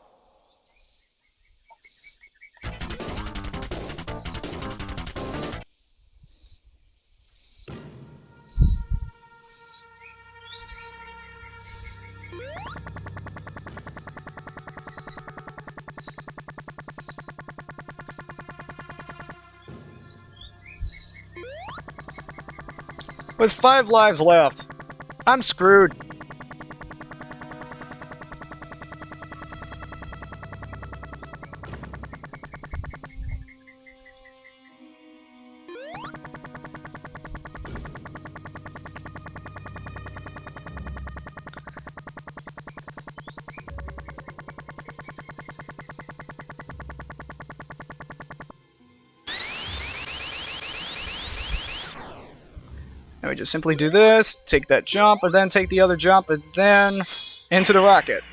With 5 lives left, I'm screwed. And we just simply do this, take that jump, and then take the other jump, and then into the rocket.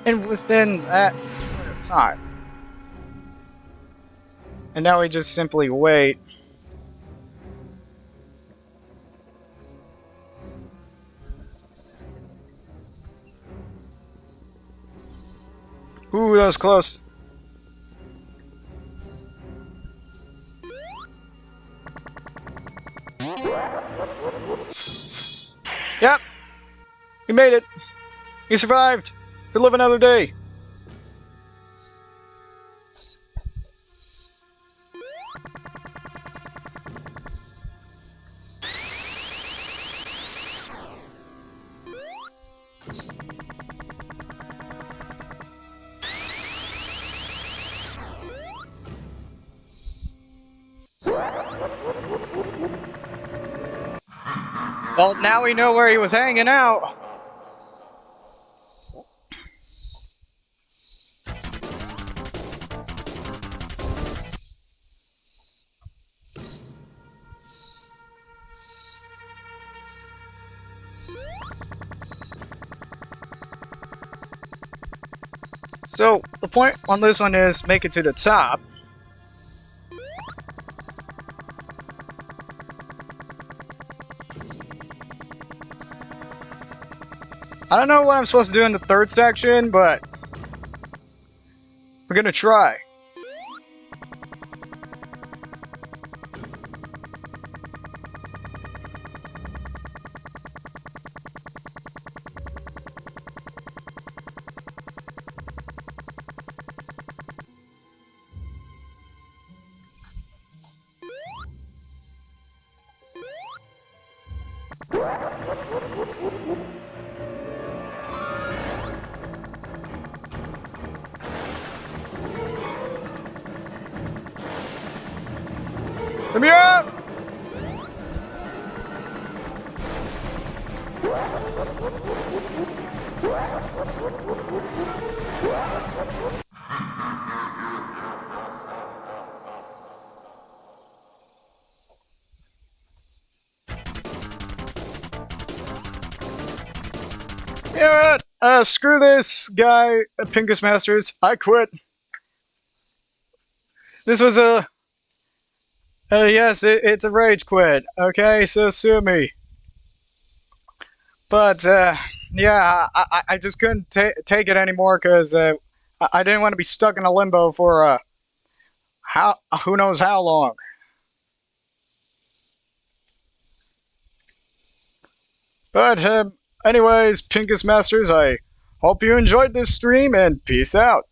And within that time. And now we just simply wait. Ooh, that was close. Yep. He made it. He survived to live another day. Well, now we know where he was hanging out. So, the point on this one is make it to the top. I don't know what I'm supposed to do in the third section, but we're gonna try. Let me out! Yeah, screw this guy at Pinkus Masters. I quit. This was a... yes, it's a rage quit. Okay, so sue me. But, yeah, I just couldn't take it anymore because I didn't want to be stuck in a limbo for, who knows how long. But, anyways, Pinkus Masters, I hope you enjoyed this stream, and peace out.